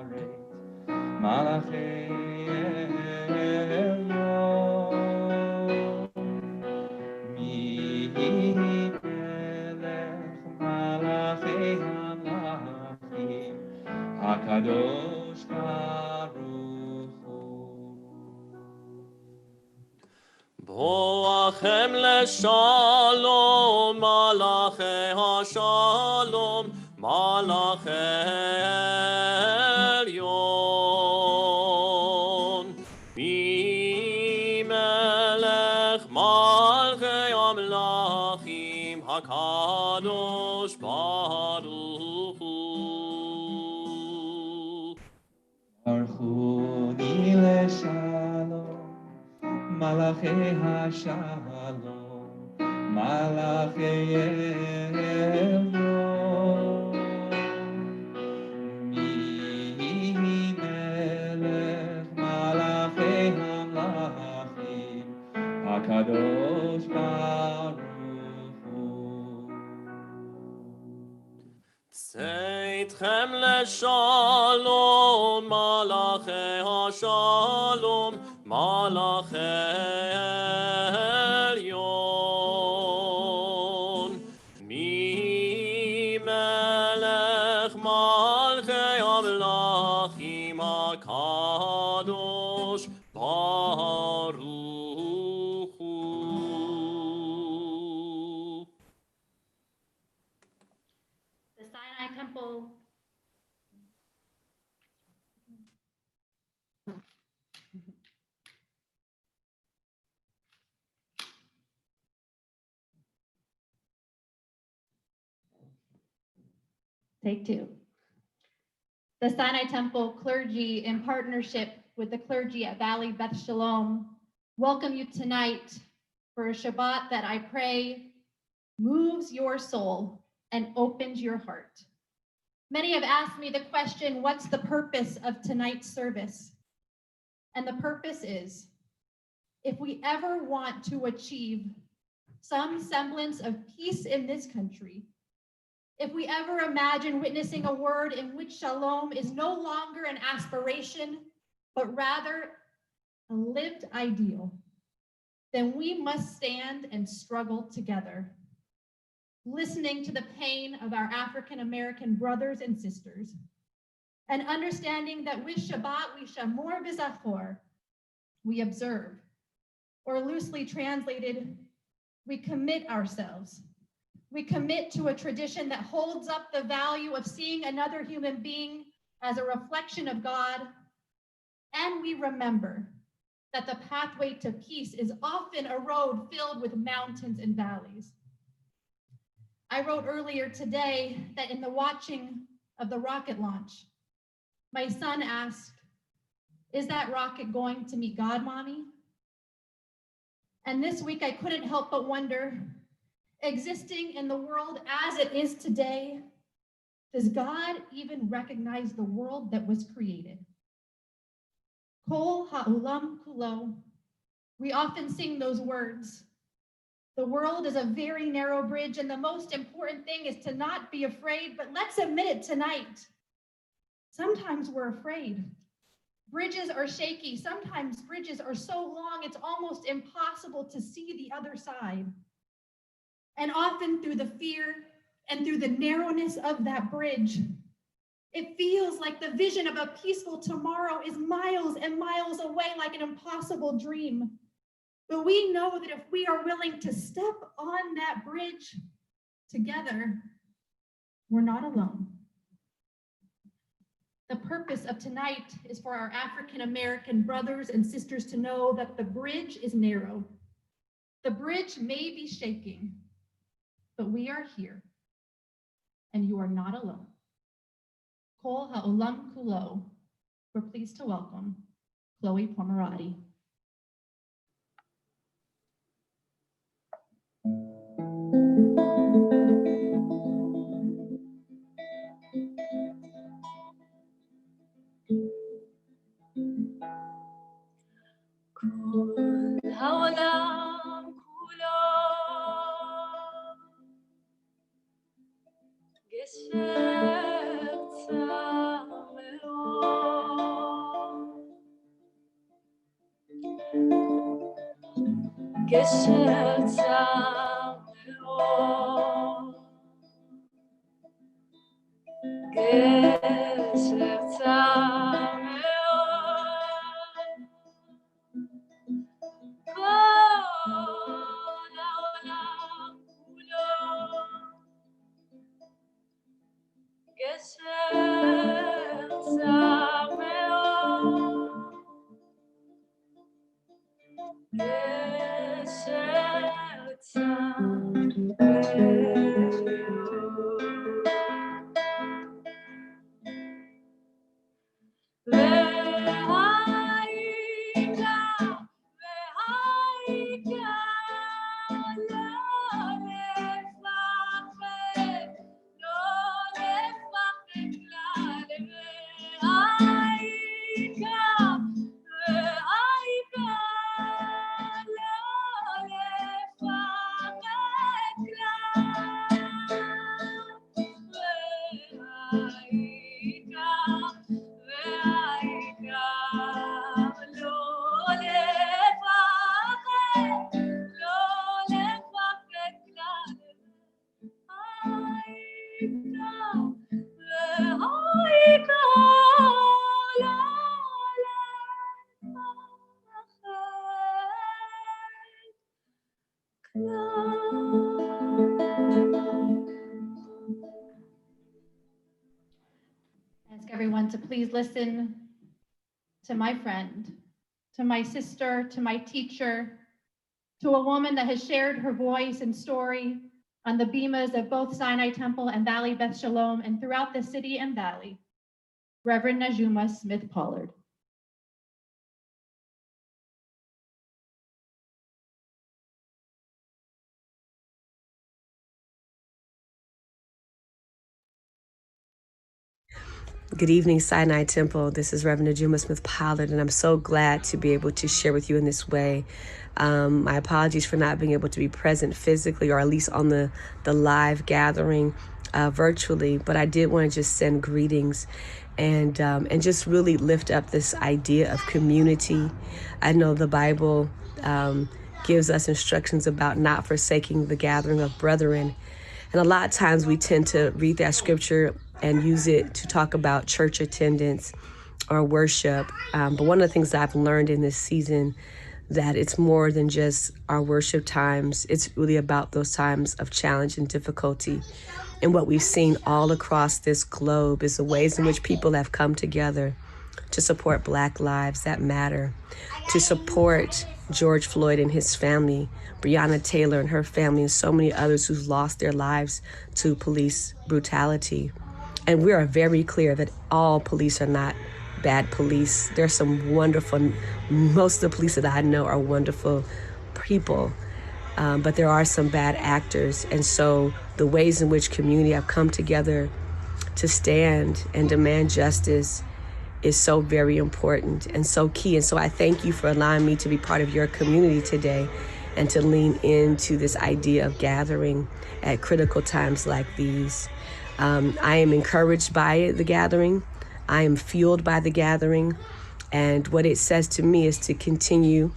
הארץ, מלאכי עליון. מי מלך מלאכי המלאכים, הקדוש ברוך הוא. בואכם לשלום, מלאכי השלום, מלאכי עליון. מי מלך מלכי המלכים, הקדוש ברוך הוא. ברכוני לשלום, מלאכי השלום, מלאכי עליון. מי מלך מלאכי המלאכים, הקדוש ברוך הוא. צאתכם לשלום, מלאכי השלום, מלאכי עליון. מי מלך מלכי המלכים, הקדוש ברוך הוא. The Sinai Temple. Take two. The Sinai Temple clergy, in partnership with the clergy at Valley Beth Shalom, welcome you tonight for a Shabbat that I pray moves your soul and opens your heart. Many have asked me the question, what's the purpose of tonight's service? And the purpose is, if we ever want to achieve some semblance of peace in this country, if we ever imagine witnessing a word in which shalom is no longer an aspiration, but rather a lived ideal, then we must stand and struggle together, listening to the pain of our African-American brothers and sisters, and understanding that with Shabbat we shamor v'zachor, we observe, or loosely translated, we commit ourselves. We commit to a tradition that holds up the value of seeing another human being as a reflection of God, and we remember that the pathway to peace is often a road filled with mountains and valleys. I wrote earlier today that in the watching of the rocket launch, my son asked, "Is that rocket going to meet God, Mommy?" And this week I couldn't help but wonder, existing in the world as it is today, does God even recognize the world that was created? Kol ha'olam kulo. We often sing those words. The world is a very narrow bridge, and the most important thing is to not be afraid, but let's admit it tonight. Sometimes we're afraid. Bridges are shaky. Sometimes bridges are so long, it's almost impossible to see the other side. And often through the fear and through the narrowness of that bridge, it feels like the vision of a peaceful tomorrow is miles and miles away, like an impossible dream. But we know that if we are willing to step on that bridge together, we're not alone. The purpose of tonight is for our African-American brothers and sisters to know that the bridge is narrow. The bridge may be shaking, but we are here, and you are not alone. Kol ha'olam kulo. We're pleased to welcome Chloe Pomerati. Kol ha'olam kulo gesher tzar me'od גשר צר מאוד, גשר צר מאוד, כל העולם כולו, גשר צר מאוד, גשר צר מאוד. והיית לא לפחד, לא לפחד כלל, והיית לא לפחד Ask everyone to please listen to my friend, to my sister, to my teacher, to a woman that has shared her voice and story on the bimas of both Sinai Temple and Valley Beth Shalom and throughout the city and valley, Reverend Najuma Smith Pollard. Good evening, Sinai Temple. This is Reverend Najuma Smith Pollard, and I'm so glad to be able to share with you in this way. My apologies for not being able to be present physically, or at least on the live gathering virtually, but I did want to just send greetings and just really lift up this idea of community. I know the Bible gives us instructions about not forsaking the gathering of brethren. And a lot of times we tend to read that scripture and use it to talk about church attendance or worship. But one of the things that I've learned in this season, that it's more than just our worship times. It's really about those times of challenge and difficulty. And what we've seen all across this globe is the ways in which people have come together to support Black lives that matter, to support George Floyd and his family, Breonna Taylor and her family, and so many others who've lost their lives to police brutality. And we are very clear that all police are not bad police. There's some wonderful, most of the police that I know are wonderful people, but there are some bad actors. And so the ways in which community have come together to stand and demand justice is so very important and so key. And so I thank you for allowing me to be part of your community today and to lean into this idea of gathering at critical times like these. I am encouraged by the gathering. I am fueled by the gathering. And what it says to me is to continue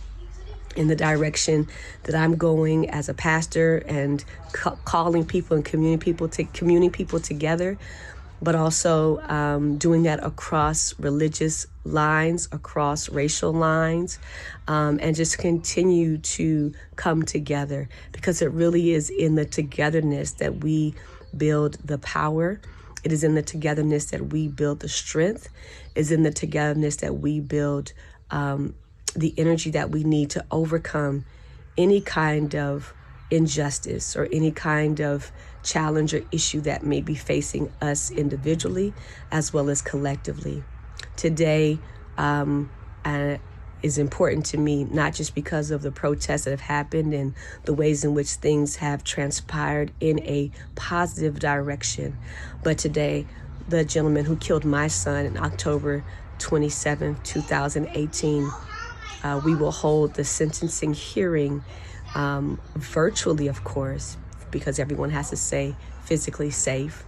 in the direction that I'm going as a pastor and calling people and communing people together, but also doing that across religious lines, across racial lines, and just continue to come together, because it really is in the togetherness that we build the power. It is in the togetherness that we build the strength. It is in the togetherness that we build the energy that we need to overcome any kind of injustice or any kind of challenge or issue that may be facing us individually as well as collectively. Today is important to me, not just because of the protests that have happened and the ways in which things have transpired in a positive direction, but today, the gentleman who killed my son on October 27, 2018, we will hold the sentencing hearing virtually, of course, because everyone has to stay physically safe.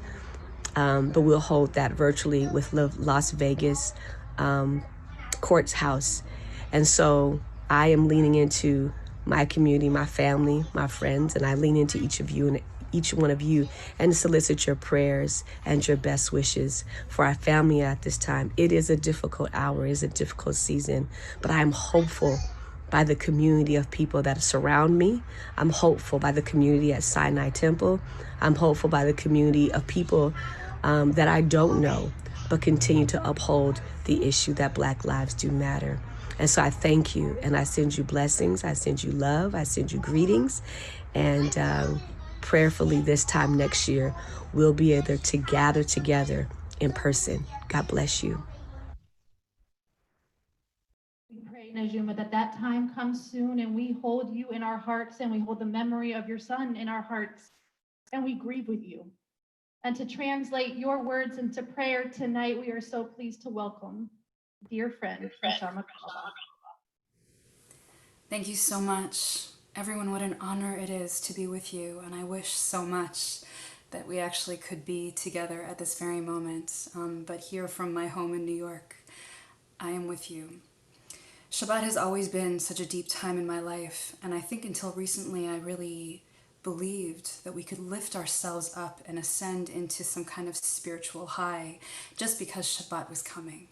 But we'll hold that virtually with Las Vegas court's house. And so I am leaning into my community, my family, my friends, and I lean into each of you and each one of you and solicit your prayers and your best wishes for our family at this time. It is a difficult hour, it is a difficult season, but I am hopeful by the community of people that surround me. I'm hopeful by the community at Sinai Temple. I'm hopeful by the community of people that I don't know, but continue to uphold the issue that Black lives do matter. And so I thank you, and I send you blessings, I send you love, I send you greetings, and prayerfully this time next year, we'll be able to gather together in person. God bless you. We pray, Najuma, that time comes soon and we hold you in our hearts and we hold the memory of your son in our hearts and we grieve with you. And to translate your words into prayer tonight, we are so pleased to welcome dear friend, Neshama Kaba. Thank you so much. Everyone, what an honor it is to be with you, and I wish so much that we actually could be together at this very moment. But here from my home in New York, I am with you. Shabbat has always been such a deep time in my life, and I think until recently I really believed that we could lift ourselves up and ascend into some kind of spiritual high just because Shabbat was coming.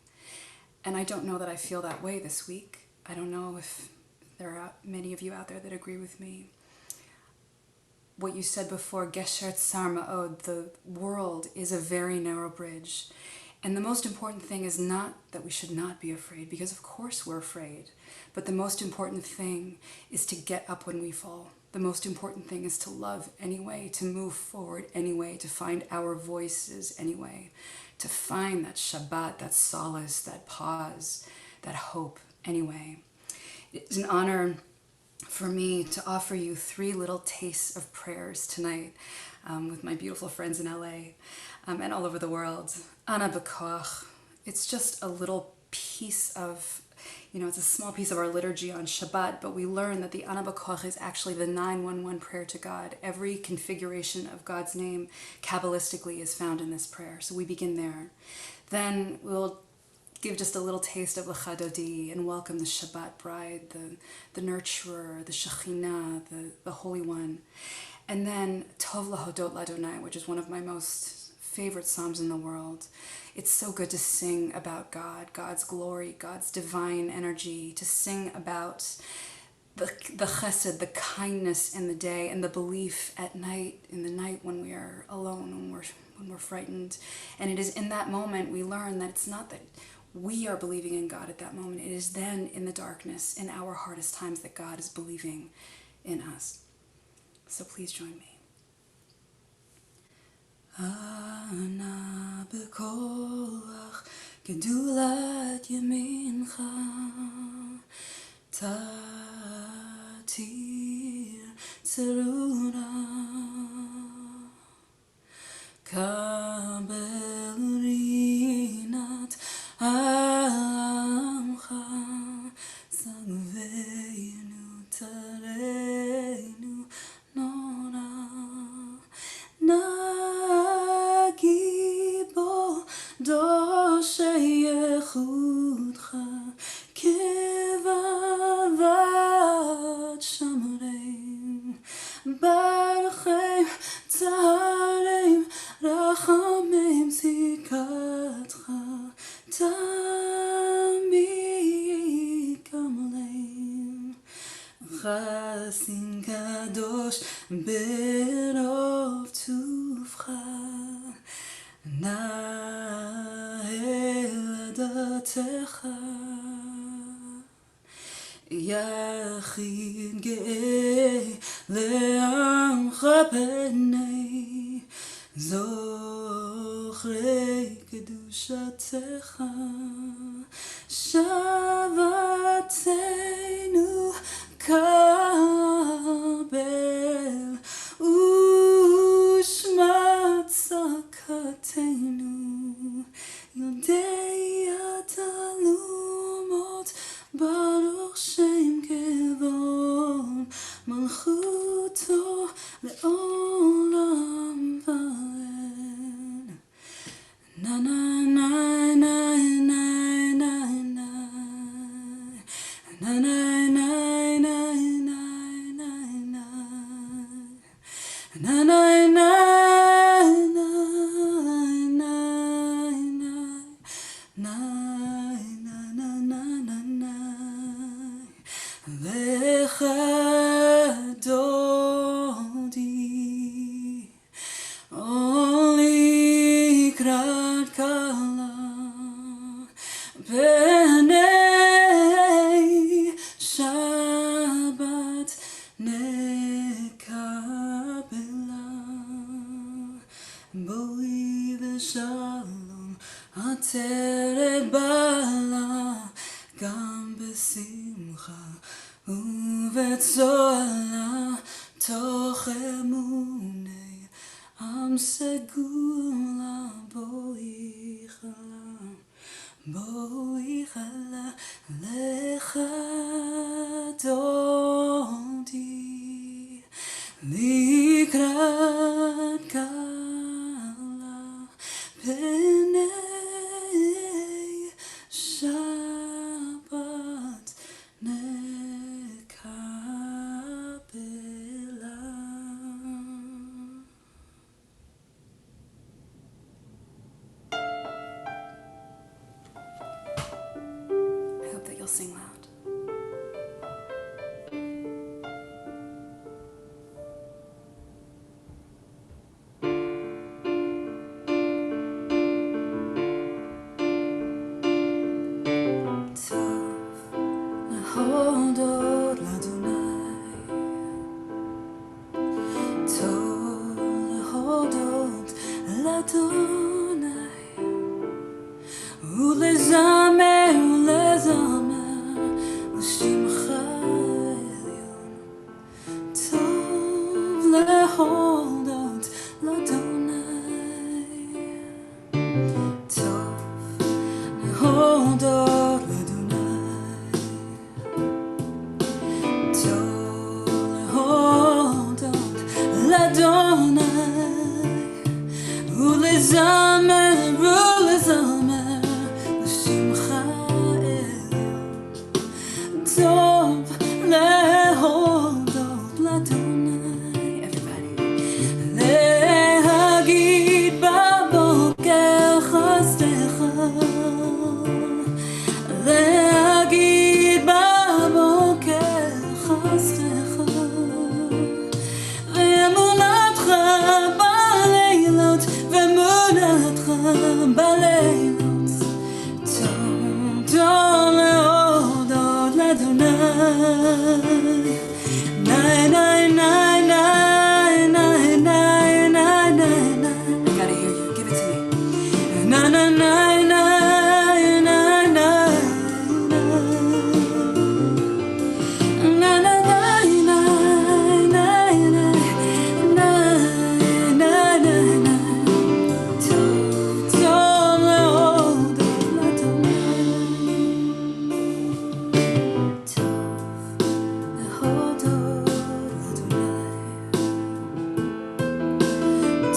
And I don't know that I feel that way this week. I don't know if there are many of you out there that agree with me. What you said before, Gesher Tsar Ma'od, the world is a very narrow bridge. And the most important thing is not that we should not be afraid, because of course we're afraid. But the most important thing is to get up when we fall. The most important thing is to love anyway, to move forward anyway, to find our voices anyway, to find that Shabbat, that solace, that pause, that hope anyway. It's an honor for me to offer you 3 little tastes of prayers tonight with my beautiful friends in LA and all over the world. Ana B'koach. It's just a little piece of, it's a small piece of our liturgy on Shabbat, but we learn that the Ana B'koach is actually the 911 prayer to God. Every configuration of God's name Kabbalistically is found in this prayer. So we begin there. Then we'll give just a little taste of Lecha Dodi and welcome the Shabbat bride, the nurturer, the Shekhinah, the Holy One. And then Tov Lahodot Ladonai, which is one of my most favorite psalms in the world. It's so good to sing about God, God's glory, God's divine energy, to sing about the chesed, the kindness in the day, and the belief at night, in the night when we are alone, when we're frightened. And it is in that moment we learn that it's not that we are believing in God at that moment. It is then in the darkness, in our hardest times, that God is believing in us. So please join me. Ana b'kolach gedulat yamincha tatir tzerura kabel rinat amcha salveinu tareinu nora nagibo dosheyechutcha kevavat shamreim barchem tzareim rachamim tzikatcha tamid kamaleim chasin kadosh berov tuvcha na'el adatecha yachid ge'eh le'amcha pnei zochrei kedushatecha shavatenu kabel ushmat sakatenu yodei atalumot baruch shem kevon malchuto le'olam va'ed na na na na na na na ובצוהלה תוך אמוני עם סגולה בואי חלה לך דודי לקראת קלה פני שבת נקבלה. I hope that you'll sing loud. להודות לאדוני, טוב להודות לאדוני, ולזמר לשמך עליון, טוב להודות לאדוני, טוב להודות ולזמר לשמך עליון, טוב להודות לאדוני. להגיד בבוקר חסדך, להגיד בבוקר חסדך, ואמונתך בלילות, ואמונתך בלילות, טוב להודות לאדוני. Nay, nay, nay, nay, nay, nay, nay, nay, nay. I gotta hear you. Give it to me. Na na na na na na na. Na na na na na na na na na na. טוב להודות לאדוני, טוב להודות לאדוני,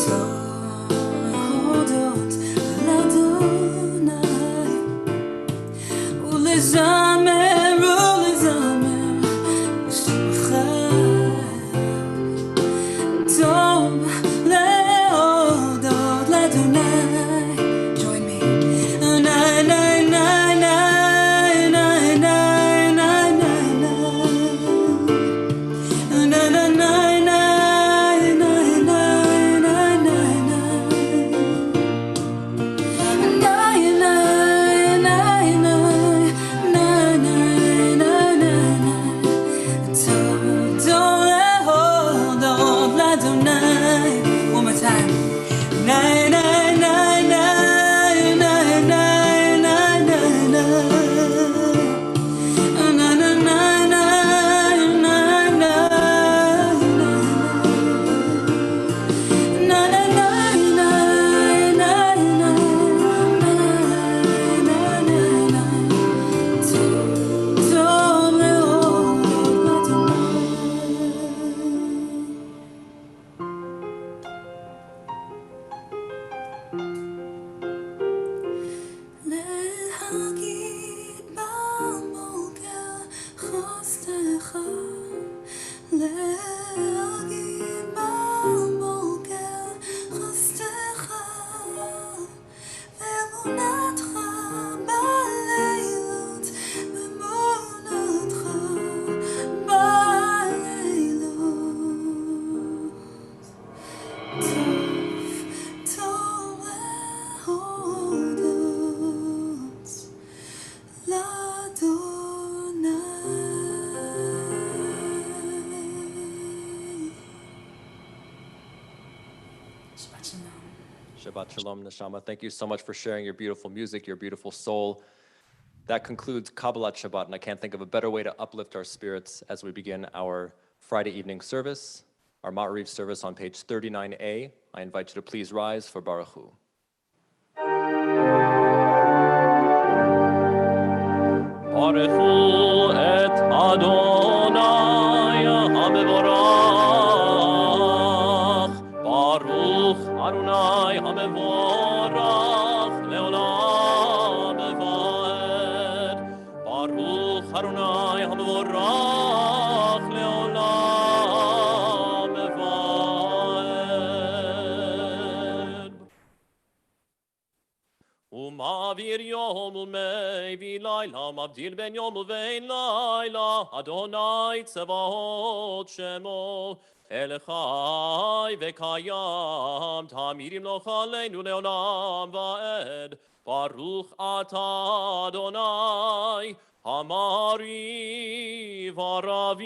טוב להודות לאדוני, ולזמר לשמך, טוב להודות לאדוני. Join me. Nay, nay, nay, nay, nay, nay, nay, nay, nay. Na na na na na na na na na. Nay, nay, nay, nay, nay, nay, nay, nay. טוב להודות לאדוני. One more time. Nay, nay, nay, nay, nay, nay, nay, nay, nay. Na na na na na na na. Na na na na na na na na na. טוב להודות להגיד בבוקר חסדך, להגיד בבוקר חסדך, ואמונתך בלילות, ואמונתך בלילות, טוב להודות לאדוני. Shabbat shalom. Shabbat shalom, Neshama. Thank you so much for sharing your beautiful music, your beautiful soul. That concludes Kabbalat Shabbat, and I can't think of a better way to uplift our spirits as we begin our Friday evening service, our Ma'ariv service on page 39a. I invite you to please rise for Baruch Hu. Baruch Hu et Adonai HaMevorach, Baruch Adonai HaMevorach leolam eved, Baruch Adonai HaMevorach leolam eved. Umavir yom umevi laila, mabdil ben yom uvein laila, Adonai tzavot shemo, elchai vekayam, tamirim lo chaleinu leolam vaed, Baruch ata Adonai, hamari varavim.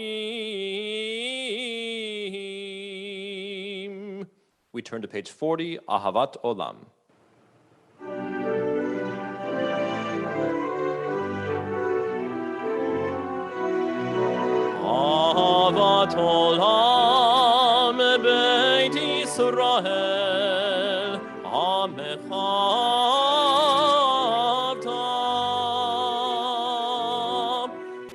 We turn to page 40, Ahavat Olam. Ahavat olam beit Yisrael, amecha avtam,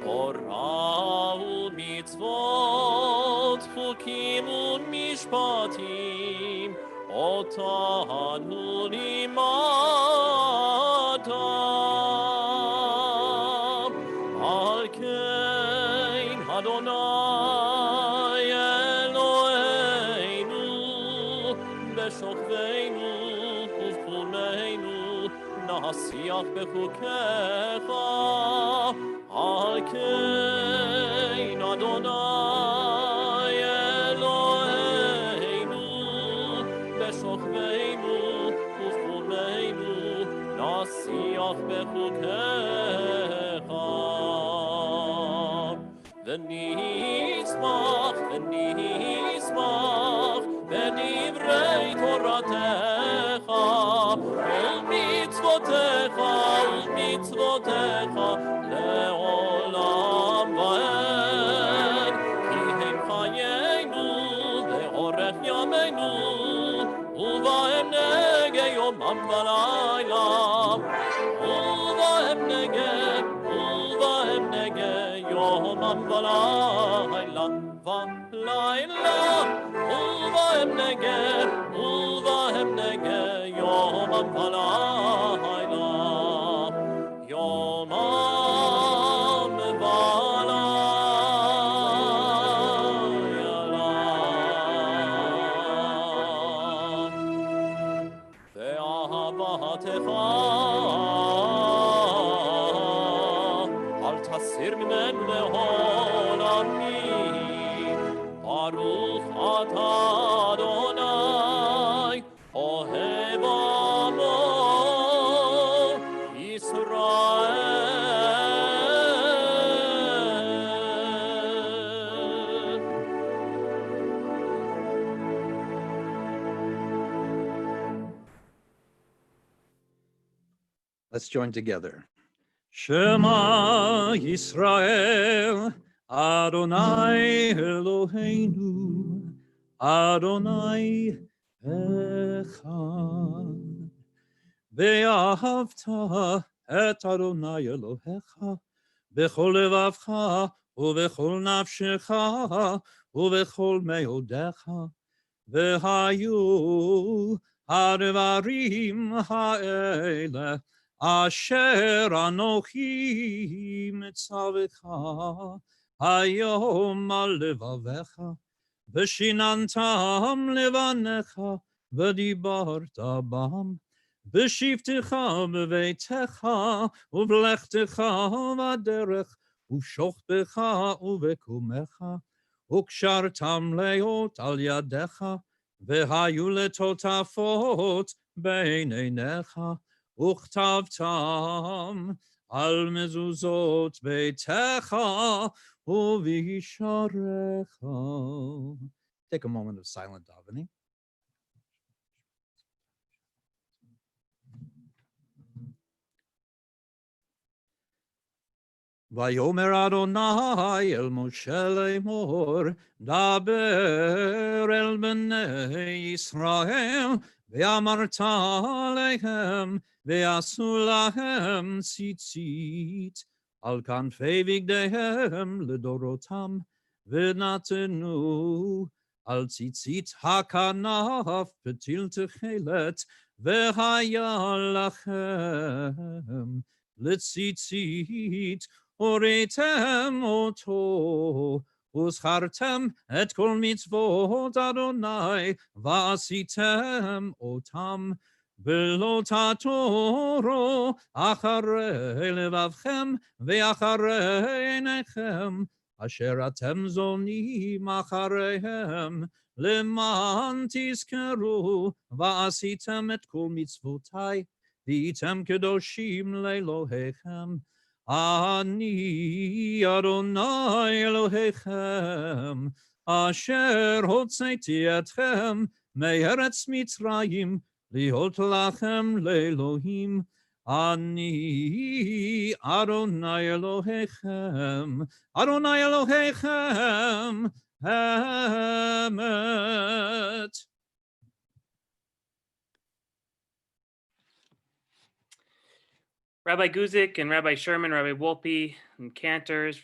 Torah u'mitzvot, chukim u'mishpatim, otanu limatam, al kein Adonai Eloheinu, b'shokveinu uv'chumeinu, nasiach b'chukecha, al kein Adonai Eloheinu, b'shokveinu uv'chumeinu, nasiach b'chukecha. V'nismach b'divrei Toratecha, u'mitzvotecha le'olam va'ed, ki hem chayenu ve'orech yameinu, u'va'em negei yomam v'layla, u'va'em negei yomam v'layla, u'va'em negei yomam v'layla, yomam v'layla. Ve'ahabatecha al tasir mimenu le'ol amin, Baruch ata Adonai ohev amo Yisrael. Let's join together. Shema Yisrael, Adonai Eloheinu, Adonai Echad. Ve'ahavta et Adonai Elohecha, b'chol levavcha, u'b'chol nafshecha, u'b'chol meodecha, ve'hayu ha'devarim ha'ele, Asher Anochi Mitzavecha Hayom al levavecha V'shinantam levanecha V'dibarta bam V'shivtecha b'veitecha Uv'lechtecha v'derech Uv'shochbecha uv'ekumecha U'kshartam leot al yadecha V'hayu letotafot b'eineinecha Uchtavtam al mezuzot beitecha uvisharecha. Take a moment of silent davening. ויאמר אדוני אל משה לאמור, דבר אל בני ישראל, ואמרת עליהם, ועשו להם ציצית, על כנפי בגדיהם לדורותם, ונתנו על ציצית הכנף פתיל תכלת, והיה לכם לציצית, הוריתם אותו, וזכרתם את כל מצוות אדוני, ועשיתם אותם, ולא תתורו אחרי לבבכם ואחרי עיניכם, אשר אתם זונים אחריהם, למען תזכרו, ועשיתם את כל מצוותי, והייתם קדושים לאלוהיכם. אני אדוני אלוהיכם, אשר הוצאתי אתכם מארץ מצרים, להיות לכם לאלוהים. אני אדוני אלוהיכם, אדוני אלוהיכם, אמת. Rabbi Guzik and Rabbi Sherman, Rabbi Wolpe and Cantors,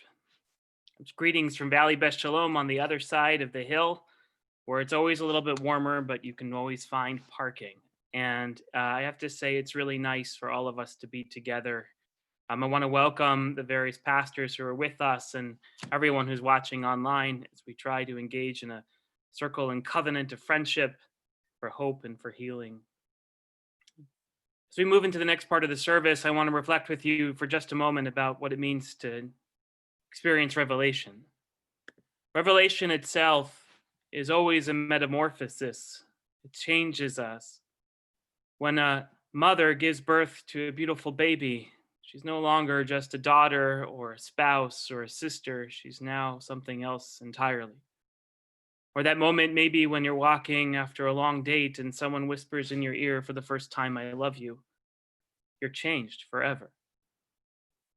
greetings from Valley Beth Shalom on the other side of the hill, where it's always a little bit warmer, but you can always find parking. And I have to say, it's really nice for all of us to be together. I want to welcome the various pastors who are with us and everyone who's watching online as we try to engage in a circle and covenant of friendship for hope and for healing. As we move into the next part of the service, I want to reflect with you for just a moment about what it means to experience revelation. Revelation itself is always a metamorphosis. It changes us. When a mother gives birth to a beautiful baby, she's no longer just a daughter or a spouse or a sister. She's now something else entirely. Or that moment maybe when you're walking after a long date and someone whispers in your ear for the first time, I love you. You're changed forever.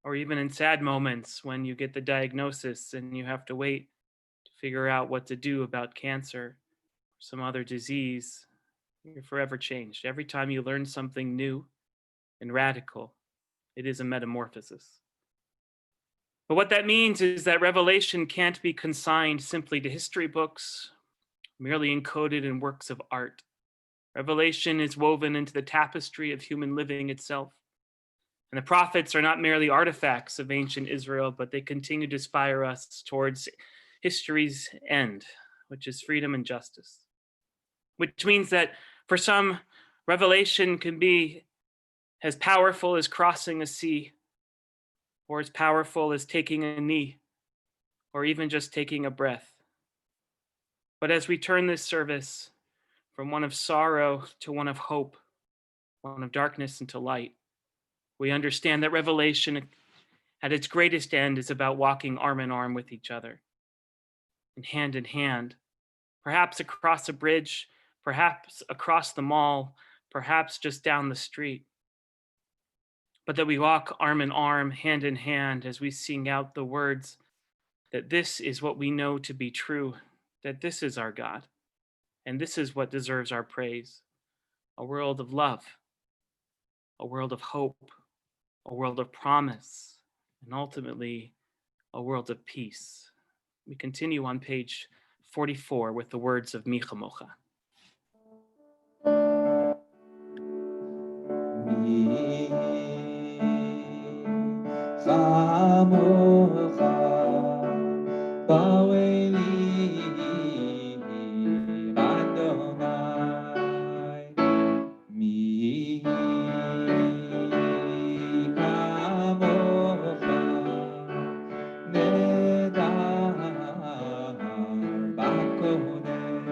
Or even in sad moments when you get the diagnosis and you have to wait to figure out what to do about cancer or some other disease, you're forever changed. Every time you learn something new and radical, it is a metamorphosis. But what that means is that revelation can't be consigned simply to history books, merely encoded in works of art. Revelation is woven into the tapestry of human living itself. And the prophets are not merely artifacts of ancient Israel, but they continue to inspire us towards history's end, which is freedom and justice. Which means that for some, revelation can be as powerful as crossing a sea, or as powerful as taking a knee, or even just taking a breath. But as we turn this service from one of sorrow to one of hope, one of darkness into light, we understand that revelation at its greatest end is about walking arm in arm with each other, and hand, perhaps across a bridge, perhaps across the mall, perhaps just down the street. But that we walk arm in arm, hand in hand, as we sing out the words that this is what we know to be true, that this is our God, and this is what deserves our praise. A world of love, a world of hope, a world of promise, and ultimately a world of peace. We continue on page 44 with the words of Mi Chamocha. Mi chamocha ba'olim Adonai. Mi chamocha nedar b'kodesh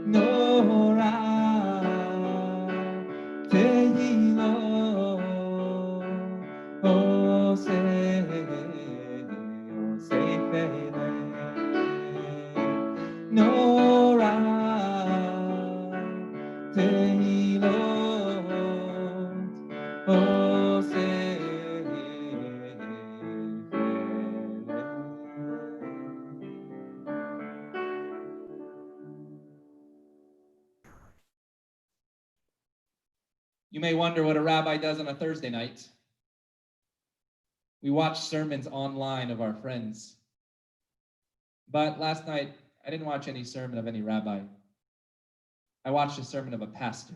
Nora Tehilo Ose You may wonder what a rabbi does on a Thursday night. We watch sermons online of our friends. But last night, I didn't watch any sermon of any rabbi. I watched a sermon of a pastor.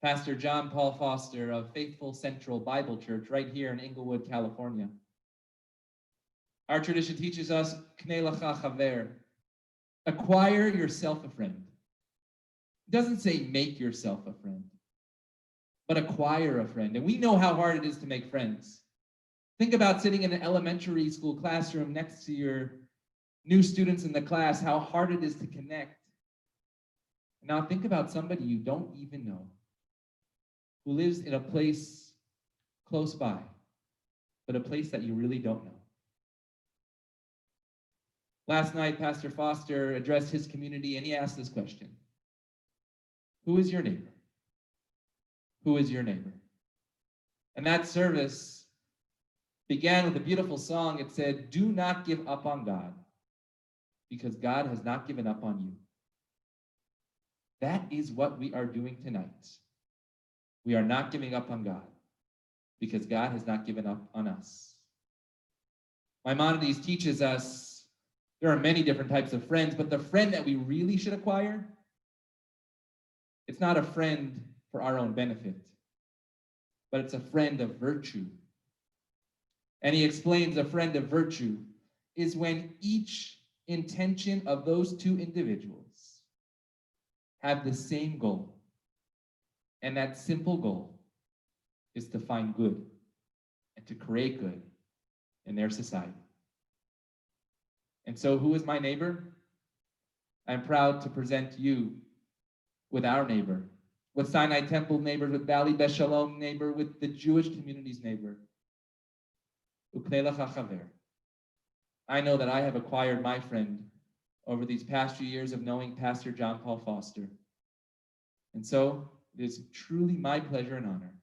Pastor John Paul Foster of Faithful Central Bible Church right here in Inglewood, California. Our tradition teaches us, K'nei lecha chaver, acquire yourself a friend. It doesn't say make yourself a friend, but acquire a friend. And we know how hard it is to make friends. Think about sitting in an elementary school classroom next to your new students in the class, how hard it is to connect. Now think about somebody you don't even know, who lives in a place close by, but a place that you really don't know. Last night, Pastor Foster addressed his community and he asked this question: who is your neighbor? Who is your neighbor? And that service began with a beautiful song. It said, do not give up on God, because God has not given up on you. That is what we are doing tonight. We are not giving up on God, because God has not given up on us. Maimonides teaches us there are many different types of friends, but the friend that we really should acquire, it's not a friend for our own benefit, but it's a friend of virtue. And he explains a friend of virtue is when each intention of those two individuals have the same goal. And that simple goal is to find good and to create good in their society. And so who is my neighbor? I'm proud to present you with our neighbor, with Sinai Temple neighbor, with Valley Beth Shalom neighbor, with the Jewish community's neighbor. Uknei lecha chaver. I know that I have acquired my friend over these past few years of knowing Pastor John Paul Foster. And so it is truly my pleasure and honor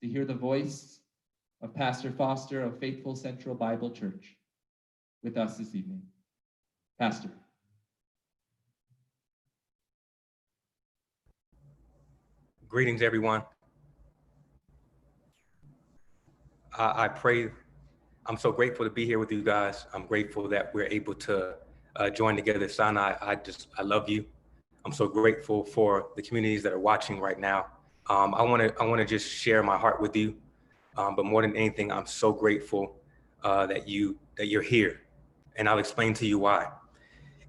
to hear the voice of Pastor Foster of Faithful Central Bible Church with us this evening. Pastor. Greetings, everyone. I pray, I'm so grateful to be here with you guys. I'm grateful that we're able to join together. Sinai, I love you. I'm so grateful for the communities that are watching right now. I want to just share my heart with you. But more than anything, I'm so grateful that you're here, and I'll explain to you why.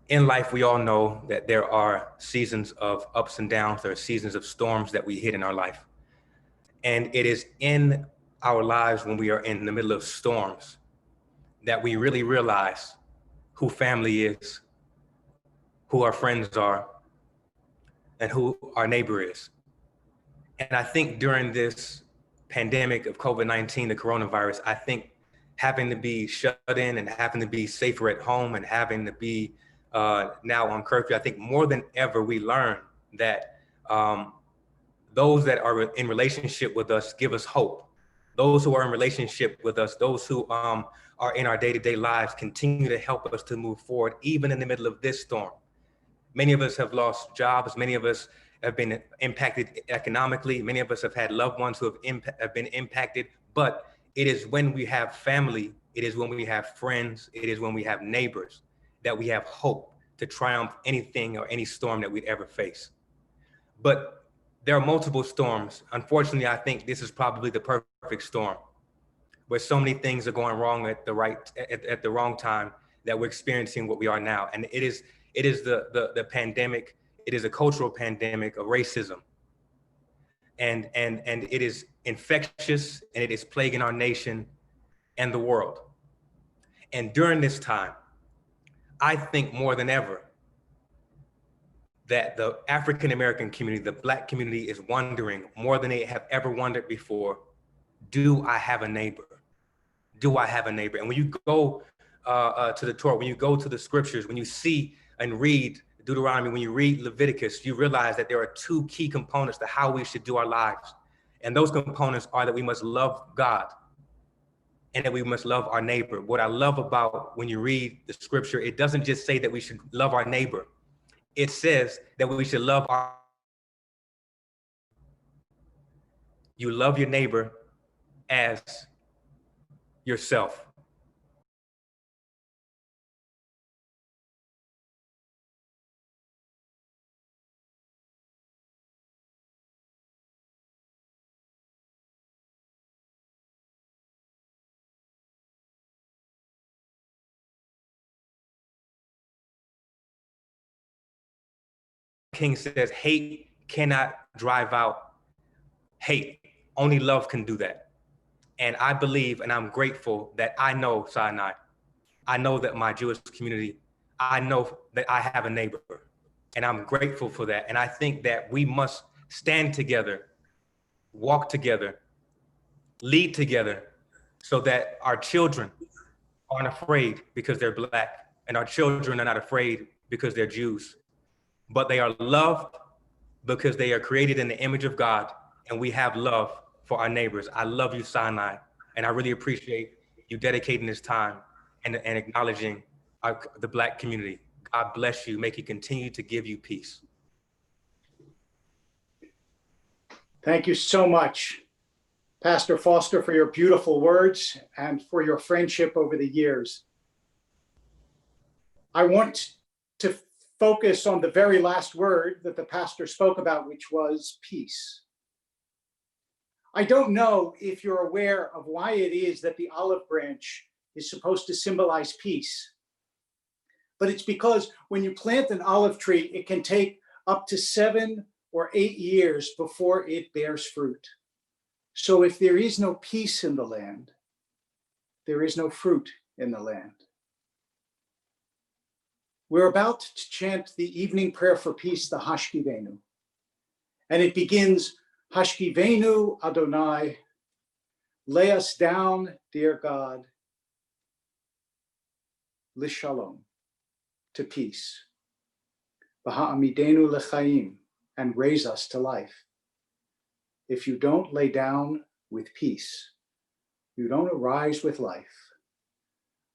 In life, we all know that there are seasons of ups and downs. There are seasons of storms that we hit in our life. And it is in our lives when we are in the middle of storms that we really realize who family is, who our friends are, and who our neighbor is. And I think during this pandemic of COVID-19, the coronavirus, I think having to be shut in and having to be safer at home and having to be now on curfew, I think more than ever we learn that those that are in relationship with us give us hope. Those who are in relationship with us, those who are in our day-to-day lives, continue to help us to move forward, even in the middle of this storm. Many of us have lost jobs. Many of us have been impacted economically. Many of us have had loved ones who have been impacted. But it is when we have family, it is when we have friends, it is when we have neighbors that we have hope to triumph anything or any storm that we'd ever face. But there are multiple storms. Unfortunately, I think this is probably the perfect storm, where so many things are going wrong at the wrong time that we're experiencing what we are now. And it is the pandemic. It is a cultural pandemic of racism. And it is infectious, and it is plaguing our nation and the world. And during this time, I think more than ever that the African-American community, the Black community, is wondering more than they have ever wondered before, do I have a neighbor? Do I have a neighbor? And when you go to the Torah, when you go to the scriptures, when you see and read Deuteronomy, when you read Leviticus, you realize that there are two key components to how we should do our lives. And those components are that we must love God and that we must love our neighbor. What I love about when you read the scripture, it doesn't just say that we should love our neighbor. It says that we should love our you love your neighbor as yourself. King says, hate cannot drive out hate. Only love can do that. And I believe, and I'm grateful that I know Sinai. I know that my Jewish community, I know that I have a neighbor, and I'm grateful for that. And I think that we must stand together, walk together, lead together, so that our children aren't afraid because they're Black, and our children are not afraid because they're Jews, but they are loved because they are created in the image of God, and we have love for our neighbors. I love you, Sinai, and I really appreciate you dedicating this time and acknowledging the Black community. God bless you. May He continue to give you peace. Thank you so much, Pastor Foster, for your beautiful words and for your friendship over the years. I want to focus on the very last word that the pastor spoke about, which was peace. I don't know if you're aware of why it is that the olive branch is supposed to symbolize peace, but it's because when you plant an olive tree, it can take up to 7 or 8 years before it bears fruit. So if there is no peace in the land, there is no fruit in the land. We're about to chant the evening prayer for peace, the Hashkivenu. And it begins, Hashkivenu Adonai, lay us down, dear God, Lishalom, to peace. V'ha'amidenu lechaim, and raise us to life. If you don't lay down with peace, you don't arise with life,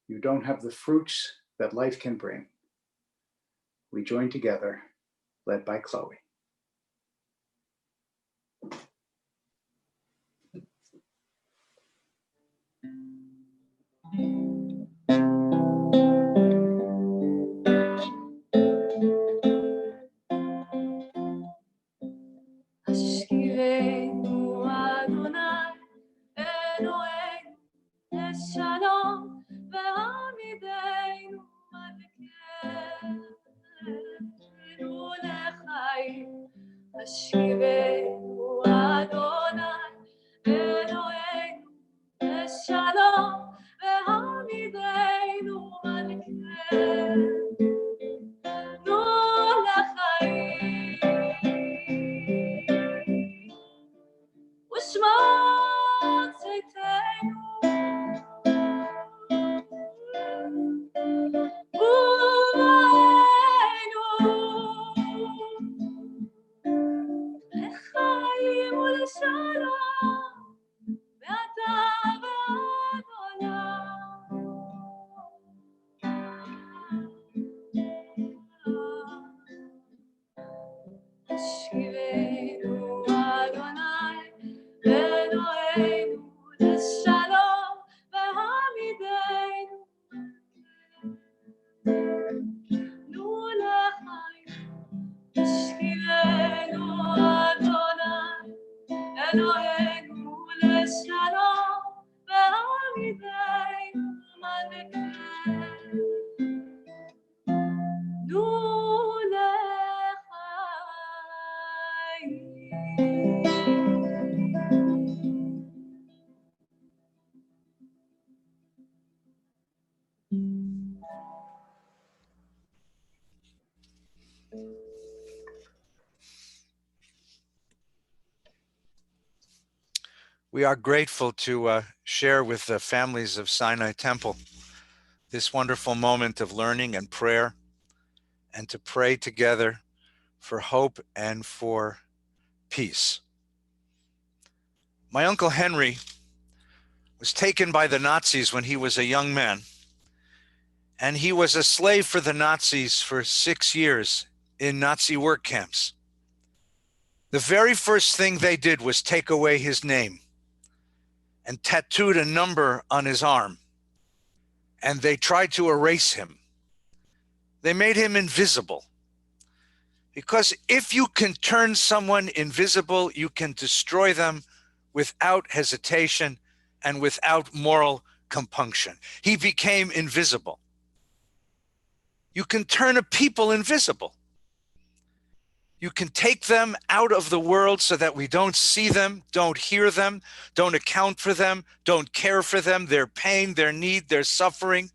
you don't have the fruits that life can bring. We join together, led by Chloe. Hashkivenu Adonai Eloheinu Leshalom Ve'amidenu Malkeinu Lechaim Hashkivenu Adonai Eloheinu Leshalom Ve'amidenu Malkeinu Ushmat Zeitenu Uvainu Lechaim Uleshalom Ve'ata v'Adonai Hashkivenu Adonai Eloheinu Leshalom Ve'amidenu Nu lechaim Hashkivenu Adonai Eloheinu Leshalom Ve'amidenu Malkeinu Nu We are grateful to share with the families of Sinai Temple this wonderful moment of learning and prayer, and to pray together for hope and for peace. My Uncle Henry was taken by the Nazis when he was a young man, and he was a slave for the Nazis for 6 years in Nazi work camps. The very first thing they did was take away his name and tattooed a number on his arm. And they tried to erase him. They made him invisible. Because if you can turn someone invisible, you can destroy them without hesitation and without moral compunction. He became invisible. You can turn a people invisible. You can take them out of the world so that we don't see them, don't hear them, don't account for them, don't care for them, their pain, their need, their suffering.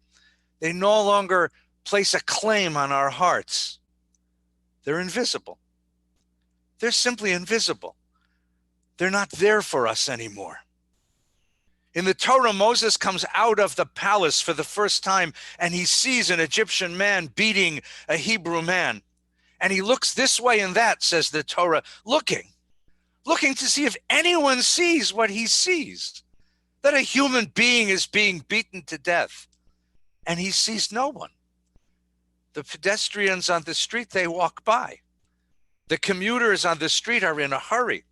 They no longer place a claim on our hearts. They're invisible. They're simply invisible. They're not there for us anymore. In the Torah, Moses comes out of the palace for the first time, and he sees an Egyptian man beating a Hebrew man. And he looks this way and that, says the Torah, looking to see if anyone sees what he sees, that a human being is being beaten to death. And he sees no one. The pedestrians on the street, they walk by. The commuters on the street are in a hurry.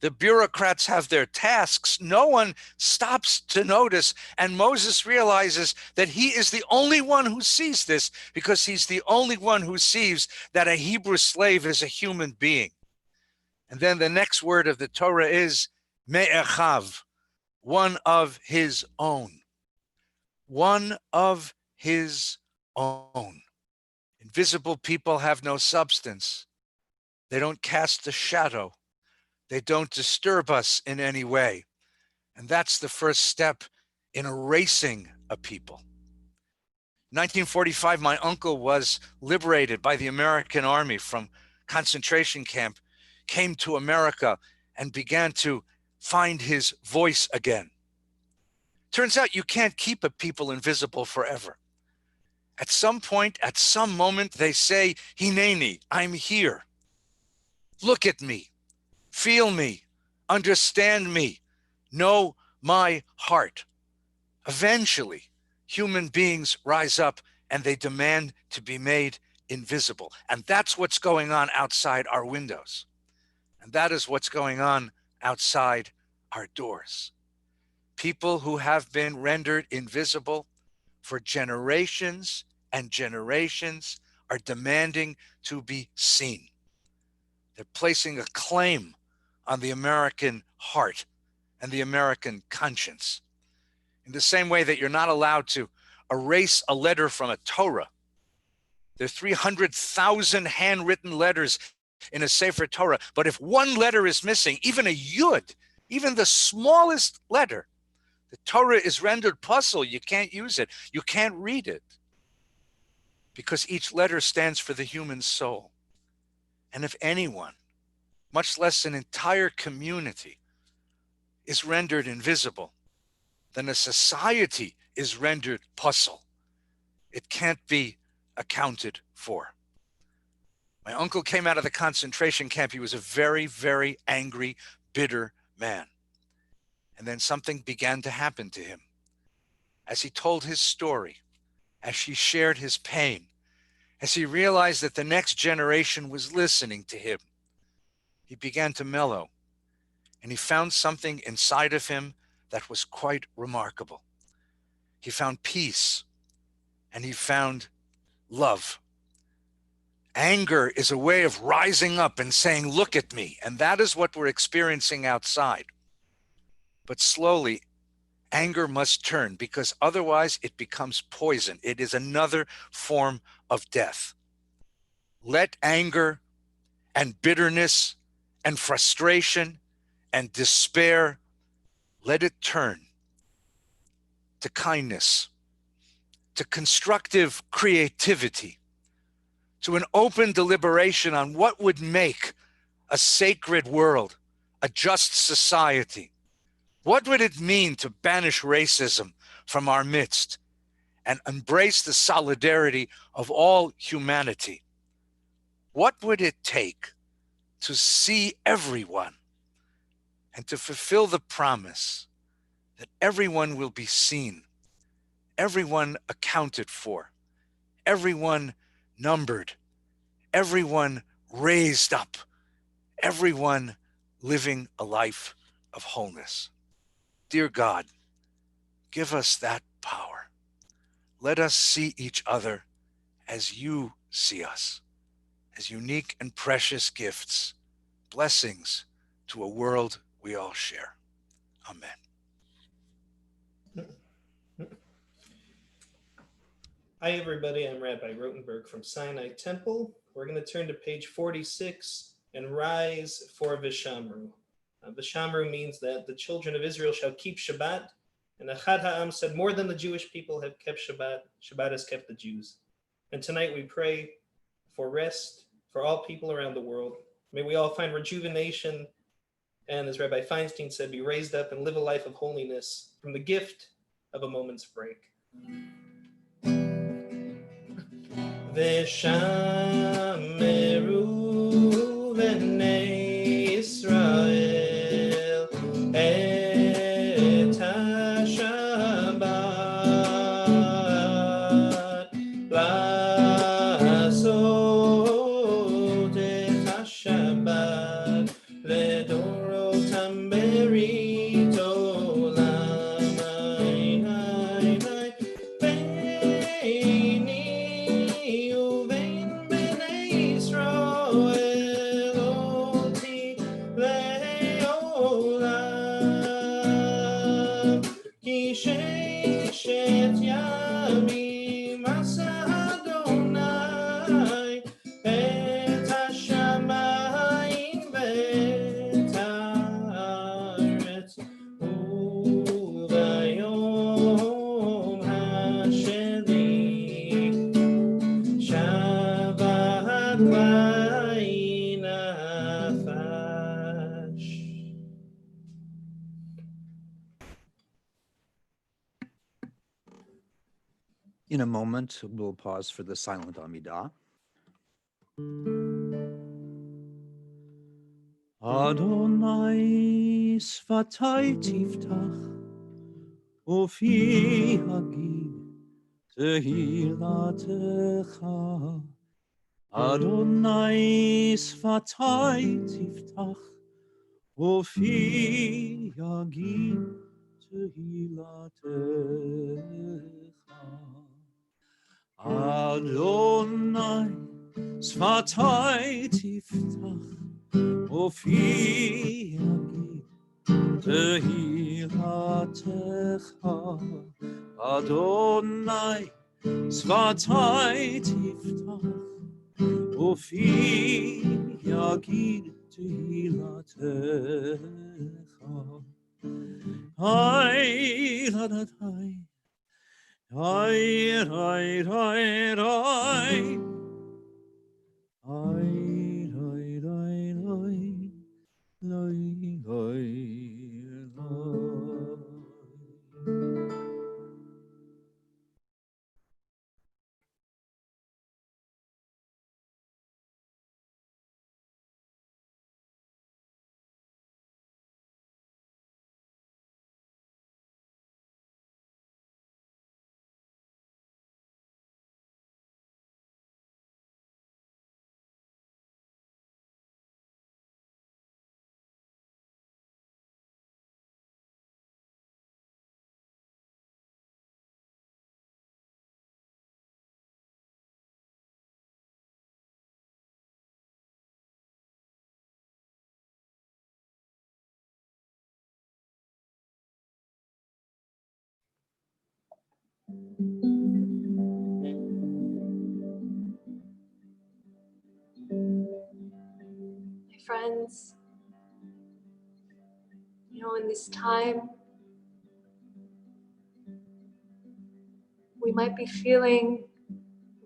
The bureaucrats have their tasks. No one stops to notice. And Moses realizes that he is the only one who sees this, because he's the only one who sees that a Hebrew slave is a human being. And then the next word of the Torah is me'echav, one of his own. One of his own. Invisible people have no substance. They don't cast a shadow. They don't disturb us in any way. And that's the first step in erasing a people. In 1945, my uncle was liberated by the American Army from concentration camp, came to America, and began to find his voice again. Turns out you can't keep a people invisible forever. At some point, at some moment, they say, Hineni, I'm here. Look at me. Feel me, understand me, know my heart. Eventually, human beings rise up and they demand to be made invisible. And that's what's going on outside our windows. And that is what's going on outside our doors. People who have been rendered invisible for generations and generations are demanding to be seen. They're placing a claim on the American heart and the American conscience. In the same way that you're not allowed to erase a letter from a Torah. There are 300,000 handwritten letters in a Sefer Torah, but if one letter is missing, even a yud, even the smallest letter, the Torah is rendered puzzle. You can't use it. You can't read it because each letter stands for the human soul. And if anyone, much less an entire community, is rendered invisible, then a society is rendered puzzle. It can't be accounted for. My uncle came out of the concentration camp. He was a very, very angry, bitter man. And then something began to happen to him. As he told his story, as he shared his pain, as he realized that the next generation was listening to him, he began to mellow, and he found something inside of him that was quite remarkable. He found peace, and he found love. Anger is a way of rising up and saying, look at me, and that is what we're experiencing outside. But slowly, anger must turn, because otherwise it becomes poison. It is another form of death. Let anger and bitterness and frustration and despair, let it turn to kindness, to constructive creativity, to an open deliberation on what would make a sacred world, a just society. What would it mean to banish racism from our midst and embrace the solidarity of all humanity? What would it take to see everyone and to fulfill the promise that everyone will be seen, everyone accounted for, everyone numbered, everyone raised up, everyone living a life of wholeness. Dear God, give us that power. Let us see each other as you see us, as unique and precious gifts, blessings to a world we all share. Amen. Hi, everybody. I'm Rabbi Rotenberg from Sinai Temple. We're going to turn to page 46 and rise for Vishamru. Vishamru means that the children of Israel shall keep Shabbat. And Echad Ha'am said, more than the Jewish people have kept Shabbat, Shabbat has kept the Jews. And tonight we pray for rest for all people around the world. May we all find rejuvenation and, as Rabbi Feinstein said, be raised up and live a life of holiness from the gift of a moment's break. Veshameru v'nei Yisrael et ha-Shabbat la'asot et ha-Shabbat le'dorotam berit olam beini uvein bnei Yisrael oti le'olam ki sheshet yamim asa Adonai et hashamayim ve'et haaretz u'vayom hasheni Shabbat vayinafash. In a moment, we'll pause for the silent Amidah. Adonai sfatai tiftach, ufi hagid tehilatecha. Adonai sfatai tiftach, ufi hagid tehilatecha. Adonai sfatai tiftach, ufi hagid tehilatecha. Adonai sfatai tiftach, ufi hagid tehilatecha. Hai ladadai. Rai, rai, rai, rai. Rai, rai, rai, rai. Rai, rai, rai. My friends, in this time, we might be feeling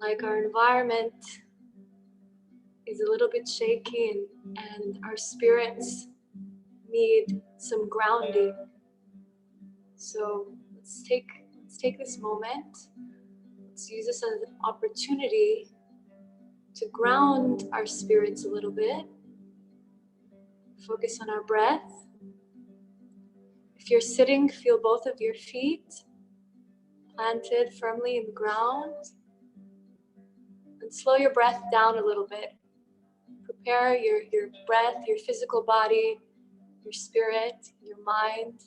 like our environment is a little bit shaky and our spirits need some grounding. So let's take this moment. Let's use this as an opportunity to ground our spirits a little bit. Focus on our breath. If you're sitting, feel both of your feet planted firmly in the ground. And slow your breath down a little bit. Prepare your breath, your physical body, your spirit, your mind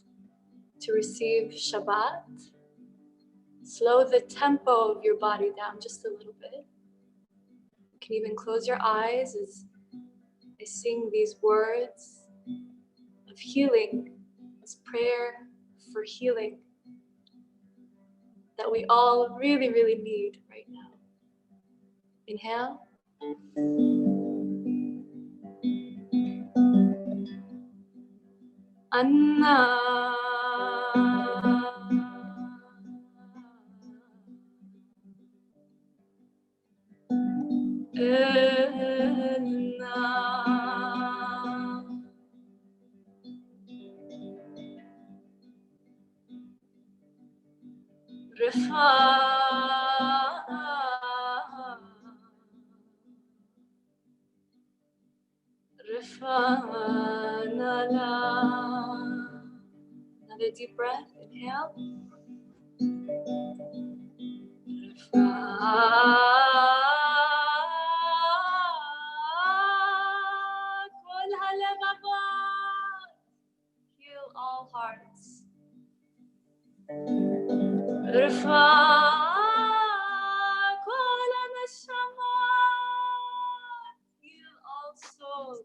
to receive Shabbat. Slow the tempo of your body down just a little bit. You can even close your eyes as I sing these words of healing, this prayer for healing that we all really, really need right now. Inhale. Anna. Another deep breath. Inhale. Heal all hearts. Heal all souls.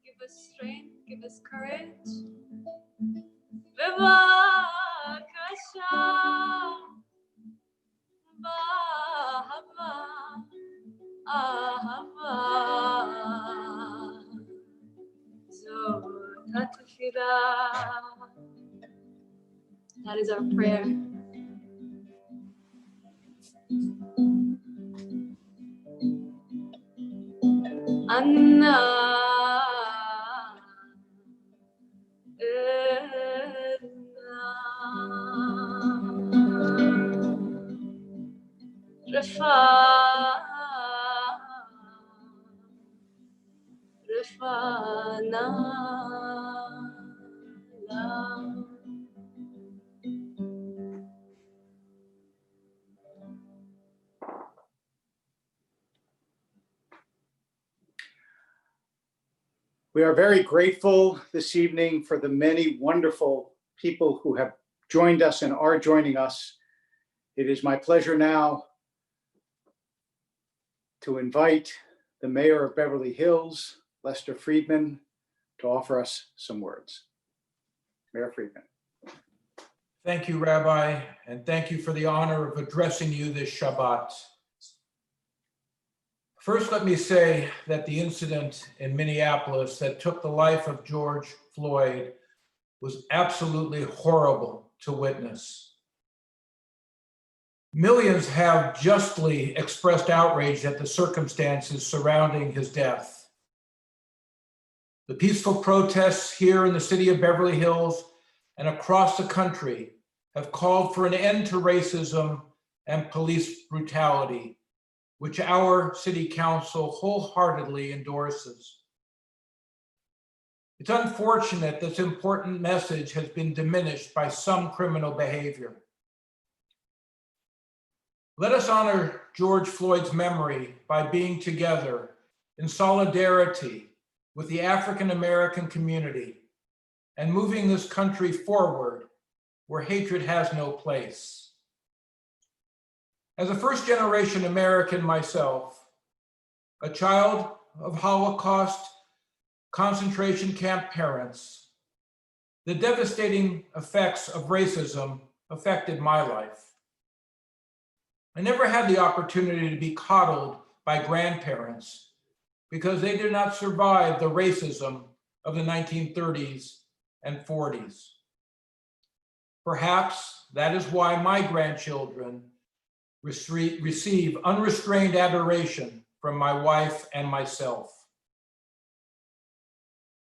Give us strength, give us courage. Bevakasha, bahava, ahava, zotatfida. That is our prayer. Anna. We are very grateful this evening for the many wonderful people who have joined us and are joining us. It is my pleasure now to invite the Mayor of Beverly Hills, Lester Friedman, to offer us some words. Mayor Friedman. Thank you, Rabbi, and thank you for the honor of addressing you this Shabbat. First, let me say that the incident in Minneapolis that took the life of George Floyd was absolutely horrible to witness. Millions have justly expressed outrage at the circumstances surrounding his death. The peaceful protests here in the city of Beverly Hills and across the country have called for an end to racism and police brutality, which our city council wholeheartedly endorses. It's unfortunate this important message has been diminished by some criminal behavior. Let us honor George Floyd's memory by being together in solidarity with the African American community and moving this country forward where hatred has no place. As a first-generation American myself, a child of Holocaust concentration camp parents, the devastating effects of racism affected my life. I never had the opportunity to be coddled by grandparents because they did not survive the racism of the 1930s and 40s. Perhaps that is why my grandchildren receive unrestrained adoration from my wife and myself.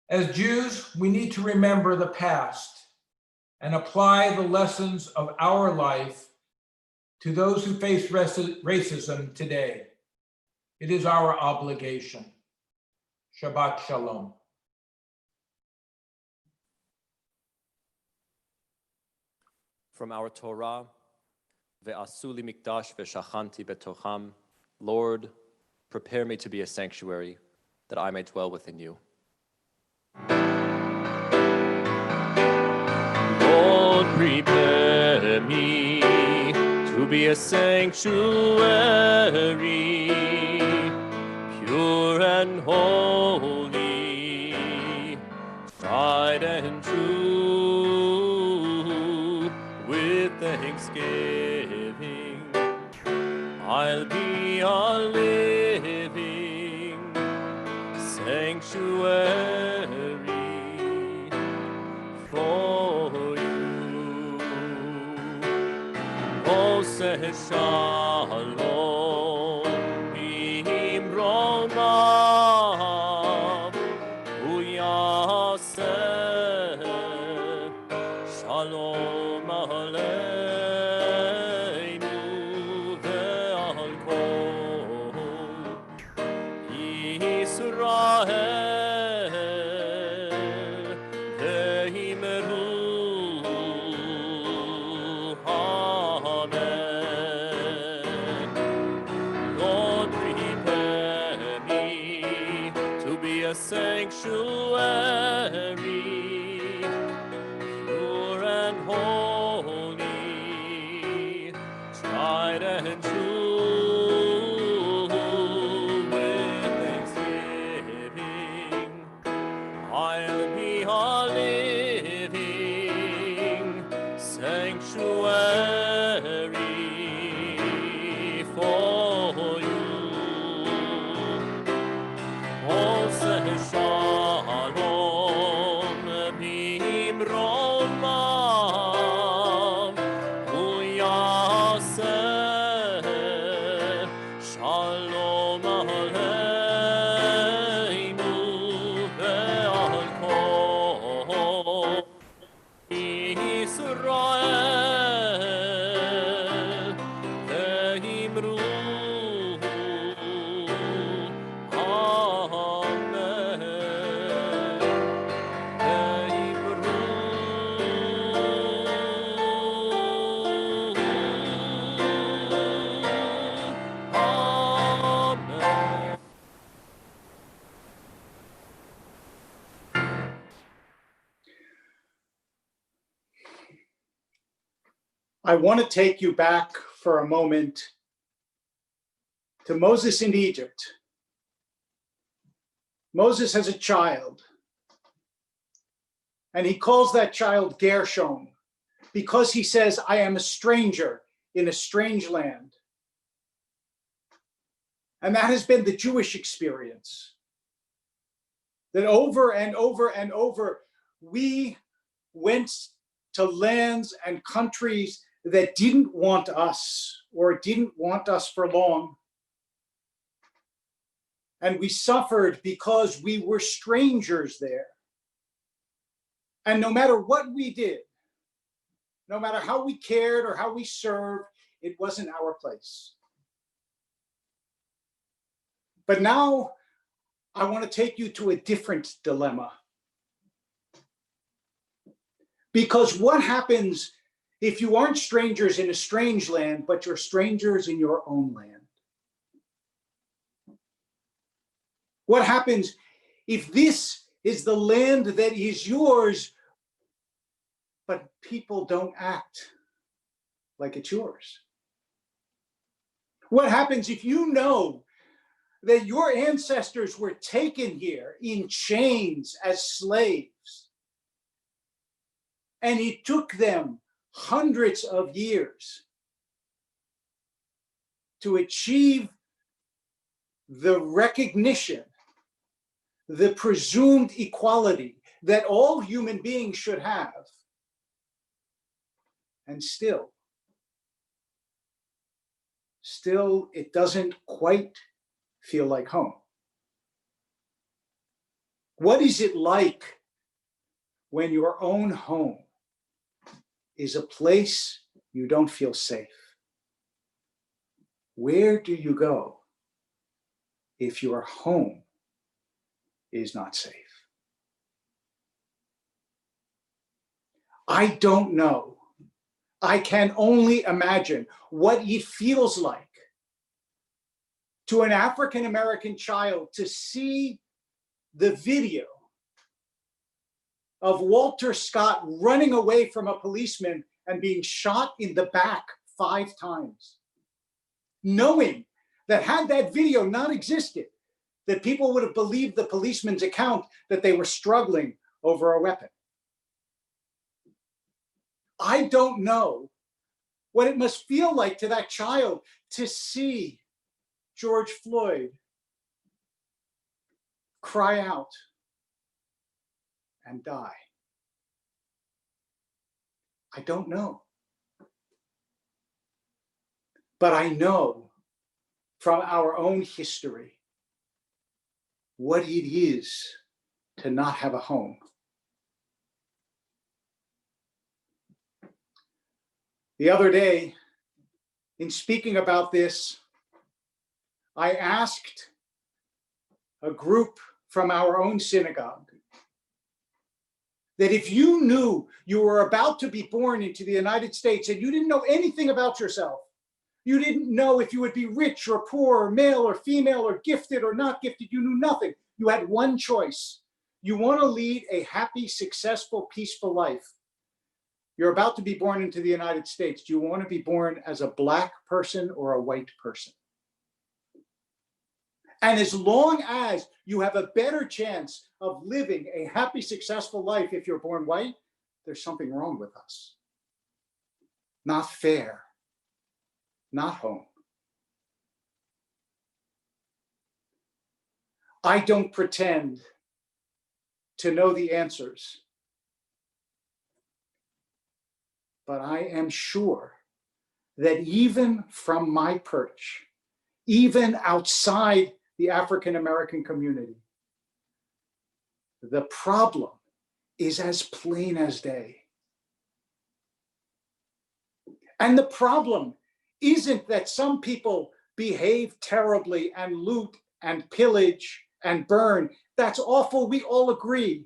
As Jews, we need to remember the past and apply the lessons of our life to those who face racism today. It is our obligation. Shabbat Shalom. From our Torah, Ve'asu li mikdash ve'shachanti betocham, Lord, prepare me to be a sanctuary, that I may dwell within you. Lord, prepare me to be a sanctuary, pure and holy, tried and true, with thanksgiving. I'll be a living sanctuary for you. Oh, say shalom, bimronav, uyaseh, shalom aleinu ve'al kol Yisrael ve'imru amen. Lord, prepare me to be a sanctuary, pure and holy, tried and true, with thanksgiving. I'll be a living sanctuary for you. Oh, say shalom, bimronav, uyaseh, shalom aleinu ve'al kol Yisrael ve'imru amen. Ve'imru amen. I want to take you back for a moment to Moses in Egypt. Moses has a child, and he calls that child Gershom because he says, I am a stranger in a strange land. And that has been the Jewish experience. That over and over and over, we went to lands and countries that didn't want us or didn't want us for long. And we suffered because we were strangers there. And no matter what we did, no matter how we cared or how we served, it wasn't our place. But now I want to take you to a different dilemma. Because what happens if you aren't strangers in a strange land, but you're strangers in your own land? What happens if this is the land that is yours, but people don't act like it's yours? What happens if you know that your ancestors were taken here in chains as slaves, and it took them hundreds of years to achieve the recognition, the presumed equality that all human beings should have, and still it doesn't quite feel like home? What is it like when your own home is a place you don't feel safe? Where do you go if your home is not safe? I don't know. I can only imagine what it feels like to an African American child to see the video of Walter Scott running away from a policeman and being shot in the back 5 times. Knowing that had that video not existed, that people would have believed the policeman's account that they were struggling over a weapon. I don't know what it must feel like to that child to see George Floyd cry out and die. I don't know. But I know from our own history what it is to not have a home. The other day, in speaking about this, I asked a group from our own synagogue that if you knew you were about to be born into the United States and you didn't know anything about yourself, you didn't know if you would be rich or poor or male or female or gifted or not gifted, you knew nothing. You had one choice. You want to lead a happy, successful, peaceful life. You're about to be born into the United States. Do you want to be born as a Black person or a white person? And as long as you have a better chance of living a happy, successful life if you're born white, there's something wrong with us. Not fair. Not home. I don't pretend to know the answers, but I am sure that even from my perch, even outside the African American community, the problem is as plain as day. And the problem isn't that some people behave terribly and loot and pillage and burn. That's awful. We all agree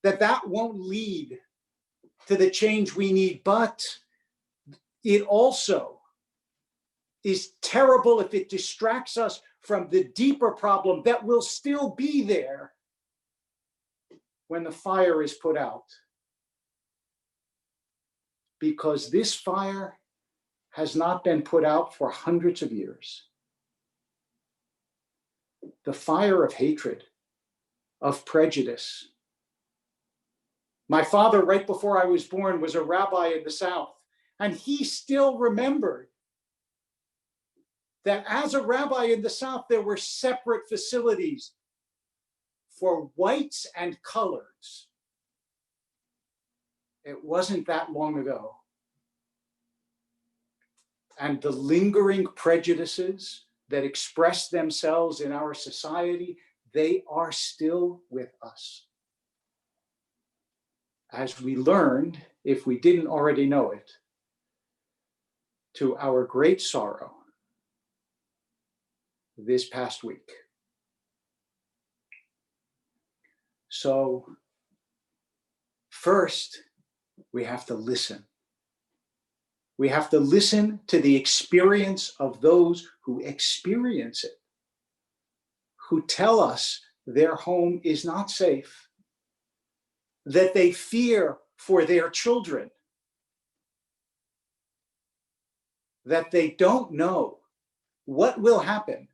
that that won't lead to the change we need, but it also is terrible if it distracts us from the deeper problem that will still be there when the fire is put out. Because this fire has not been put out for hundreds of years. The fire of hatred, of prejudice. My father, right before I was born, was a rabbi in the South, and he still remembered that as a rabbi in the South, there were separate facilities for whites and coloreds. It wasn't that long ago. And the lingering prejudices that express themselves in our society, they are still with us. As we learned, if we didn't already know it, to our great sorrow this past week. So first, we have to listen. We have to listen to the experience of those who experience it, who tell us their home is not safe, that they fear for their children, that they don't know what will happen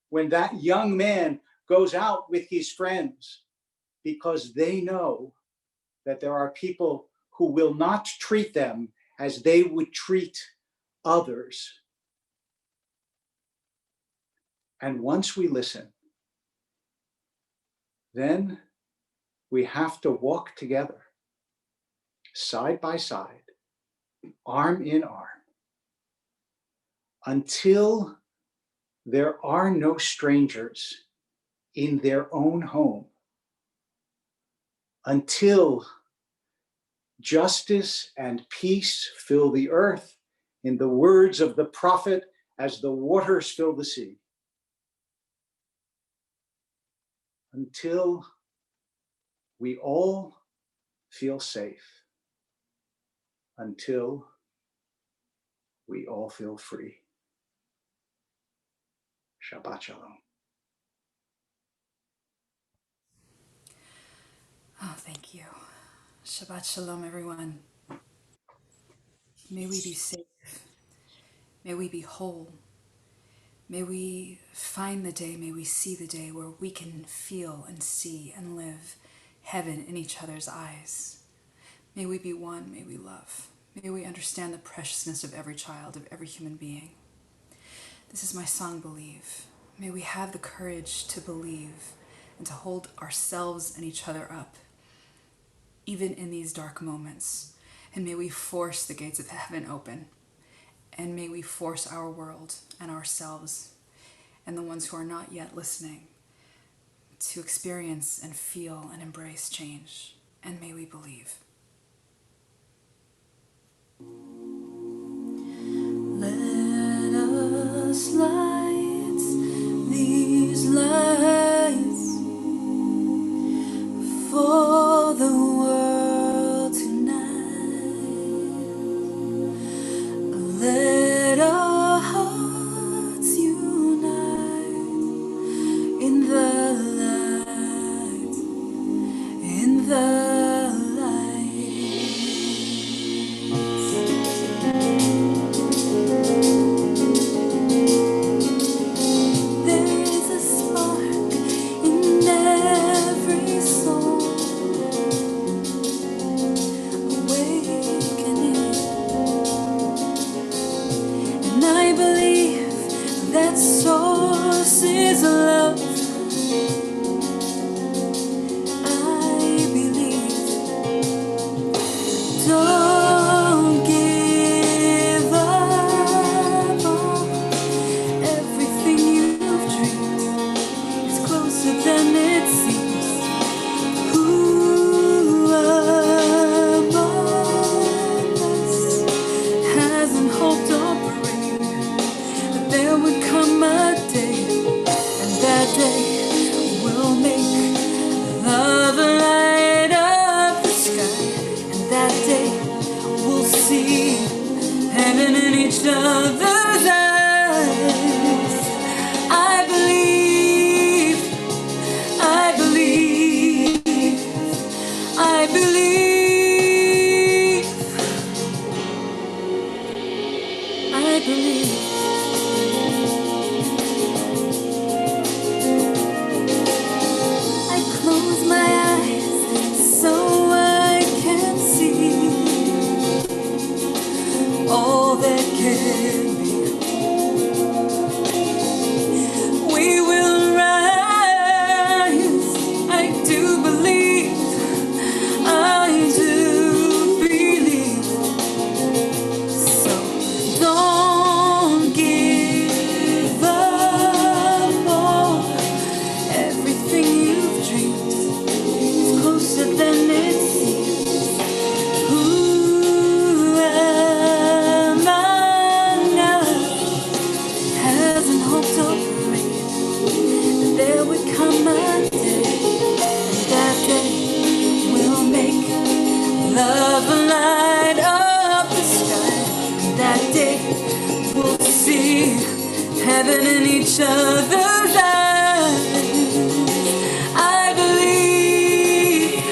when that young man goes out with his friends, because they know that there are people who will not treat them as they would treat others. And once we listen, then we have to walk together, side by side, arm in arm, until there are no strangers in their own home until justice and peace fill the earth, in the words of the prophet, as the waters fill the sea. Until we all feel safe. Until we all feel free. Shabbat Shalom. Oh, thank you. Shabbat Shalom, everyone. May we be safe. May we be whole. May we find the day, may we see the day where we can feel and see and live heaven in each other's eyes. May we be one, may we love. May we understand the preciousness of every child, of every human being. This is my song, Believe. May we have the courage to believe and to hold ourselves and each other up, even in these dark moments. And may we force the gates of heaven open. And may we force our world and ourselves and the ones who are not yet listening to experience and feel and embrace change. And may we believe. Let us light these lights for the world tonight. Let our hearts unite in the light, in the there is a spark in every soul, awakening. And I believe that source is love. I believe. Don't give up on everything you've dreamed. It's closer than it seems. Who among us hasn't hoped or prayed that there would come a day, and that day will make love light up the sky, and that day we'll see heaven in each other's eyes. I believe, I believe, I believe, I believe. I close my eyes so I can see all that can be. We will rise. I do believe. I do believe. So don't give up on everything you've dreamed. It's closer than it seems. Who among us hasn't hoped or prayed that there would come a day, and that day will make love light up the sky, and that day we'll see heaven in each other's eyes. I believe,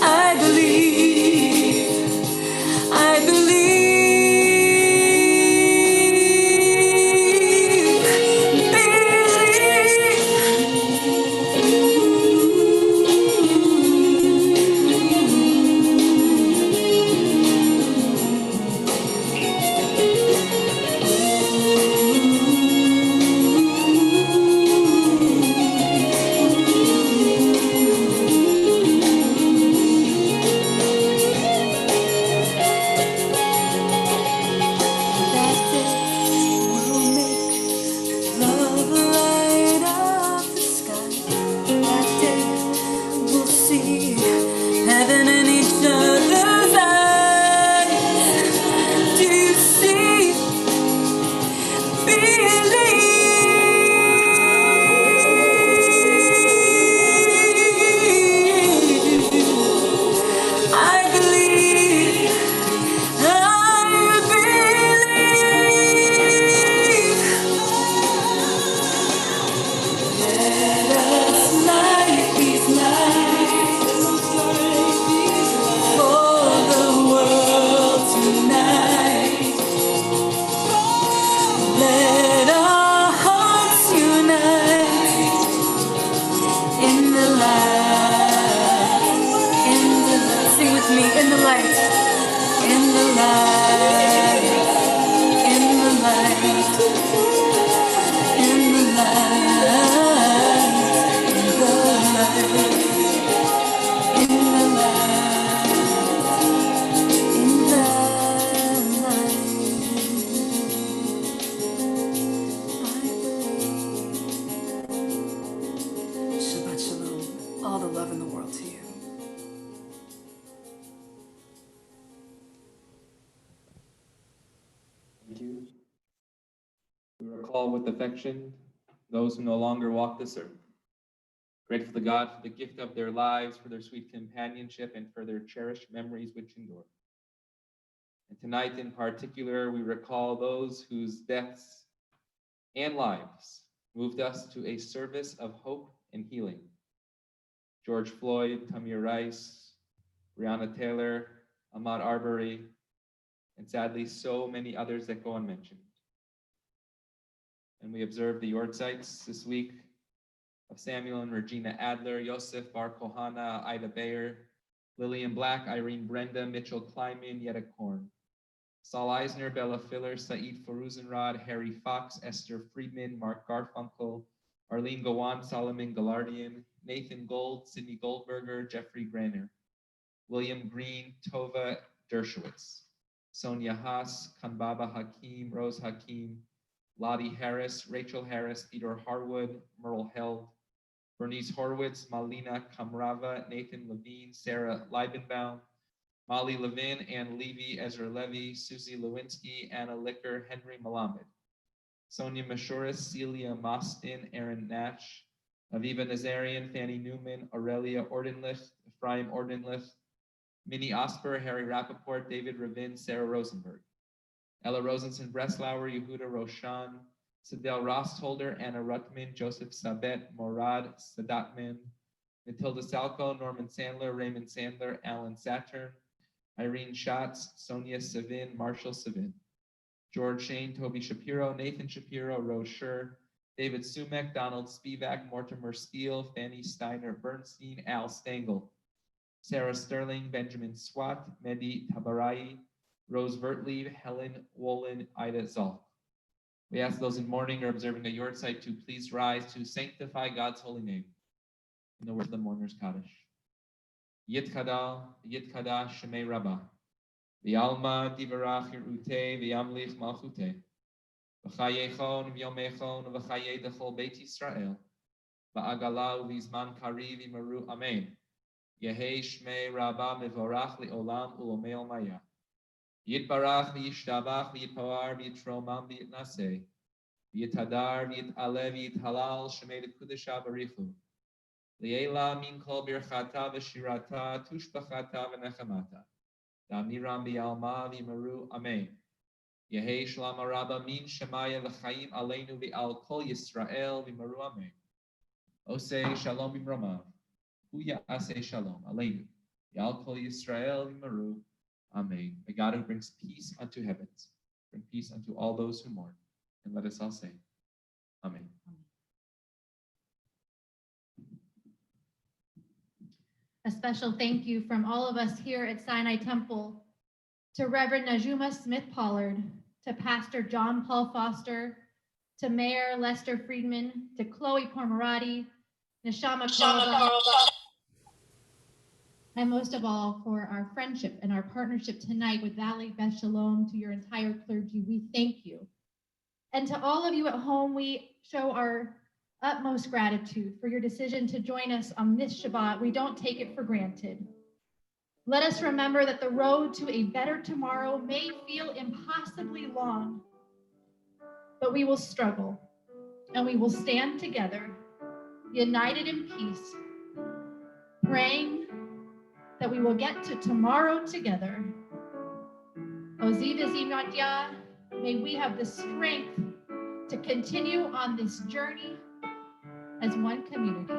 I believe, I believe, believe. Shabbat shalom. All the love in the world to you. Thank you. We recall with affection those who no longer walk this earth. Grateful to God for the gift of their lives, for their sweet companionship, and for their cherished memories which endure. And tonight in particular, we recall those whose deaths and lives moved us to a service of hope and healing. George Floyd, Tamir Rice, Breonna Taylor, Ahmaud Arbery, and sadly, so many others that go unmentioned. And we observed the Yortzites this week of Samuel and Regina Adler, Yosef Bar Kohana, Ida Bayer, Lillian Black, Irene Brenda, Mitchell Kleiman, Yetta Korn, Saul Eisner, Bella Filler, Saeed Faruzenrad, Harry Fox, Esther Friedman, Mark Garfunkel, Arlene Gowan, Solomon Galardian, Nathan Gold, Sidney Goldberger, Jeffrey Granner, William Green, Tova Dershowitz, Sonia Haas, Kanbaba Hakim, Rose Hakim, Lottie Harris, Rachel Harris, Peter Harwood, Merle Held, Bernice Horowitz, Malina Kamrava, Nathan Levine, Sarah Leibenbaum, Molly Levin, Ann Levy, Ezra Levy, Susie Lewinsky, Anna Licker, Henry Malamed, Sonia Mashuris, Celia Mostyn, Aaron Nash, Aviva Nazarian, Fanny Newman, Aurelia Ordenlith, Ephraim Ordenlith, Minnie Osper, Harry Rappaport, David Ravin, Sarah Rosenberg, Ella Rosenson Breslauer, Yehuda Roshan, Sidel Rostholder, Anna Rutman, Joseph Sabet, Morad Sadatman, Matilda Salco, Norman Sandler, Raymond Sandler, Alan Saturn, Irene Schatz, Sonia Savin, Marshall Savin, George Shane, Toby Shapiro, Nathan Shapiro, Rose Scher, David Sumek, Donald Spivak, Mortimer Steele, Fanny Steiner Bernstein, Al Stengel, Sarah Sterling, Benjamin Swat, Mehdi Tabarai, Rose Vertlieb, Helen Wolin, Ida Zalk. We ask those in mourning or observing a Yortzeit to please rise to sanctify God's holy name. In the words of the mourner's Kaddish. Yitkada, Yitkada, Shemei Rabbah. V'alma divarach yirute, v'yamlich malchute. V'chayechon, v'yomechon, v'chaye dechol Beit Yisrael. V'agala u'vizman kari v'maru amen. Yehei Shmei Rabbah mevorach li'olam u'lomei maya. Yitbarach v'yishtabach v'yitpawar v'yitromam v'yitnaseh. V'yitadar v'yitale v'yithalal Shemei l'kudesha barichu. Li'ela min kol birchata v'shirata tushbachata v'nechamata. Damiram v'yalma v'yimaru amen. Yehei Shalom Rabba min Shemaya v'chaim aleinu v'al kol Yisrael v'yimaru amen. Osei Shalom v'mramav. Hu ya'aseh Shalom aleinu v'al kol Yisrael v'yimaru amen. May God who brings peace unto heavens bring peace unto all those who mourn. And let us all say, amen. A special thank you from all of us here at Sinai Temple to Reverend Najuma Smith Pollard, to Pastor John Paul Foster, to Mayor Lester Friedman, to Chloe Pormarati, Neshama Karoba, and most of all for our friendship and our partnership tonight with Valley Beth Shalom. To your entire clergy, we thank you. And to all of you at home, we show our utmost gratitude for your decision to join us on this Shabbat. We don't take it for granted. Let us remember that the road to a better tomorrow may feel impossibly long, but we will struggle and we will stand together, united in peace, praying that we will get to tomorrow together. Oziv Zimatya, may we have the strength to continue on this journey as one community.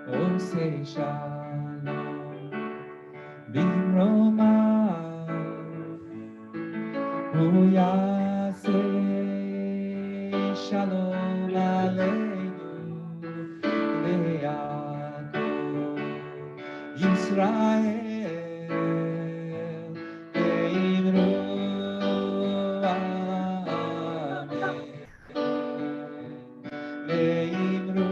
Oh, say shalom, bimroma, oh, yaseh shalom aleinu, ve'yakov Yisrael, ve'imru amen, ve'imru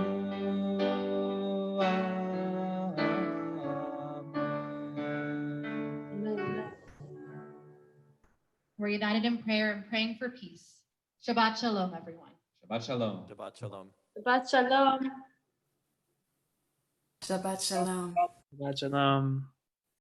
We're united in prayer and praying for peace. Shabbat shalom, everyone. Shabbat shalom. Shabbat shalom. Shabbat shalom. Shabbat shalom. Shabbat shalom.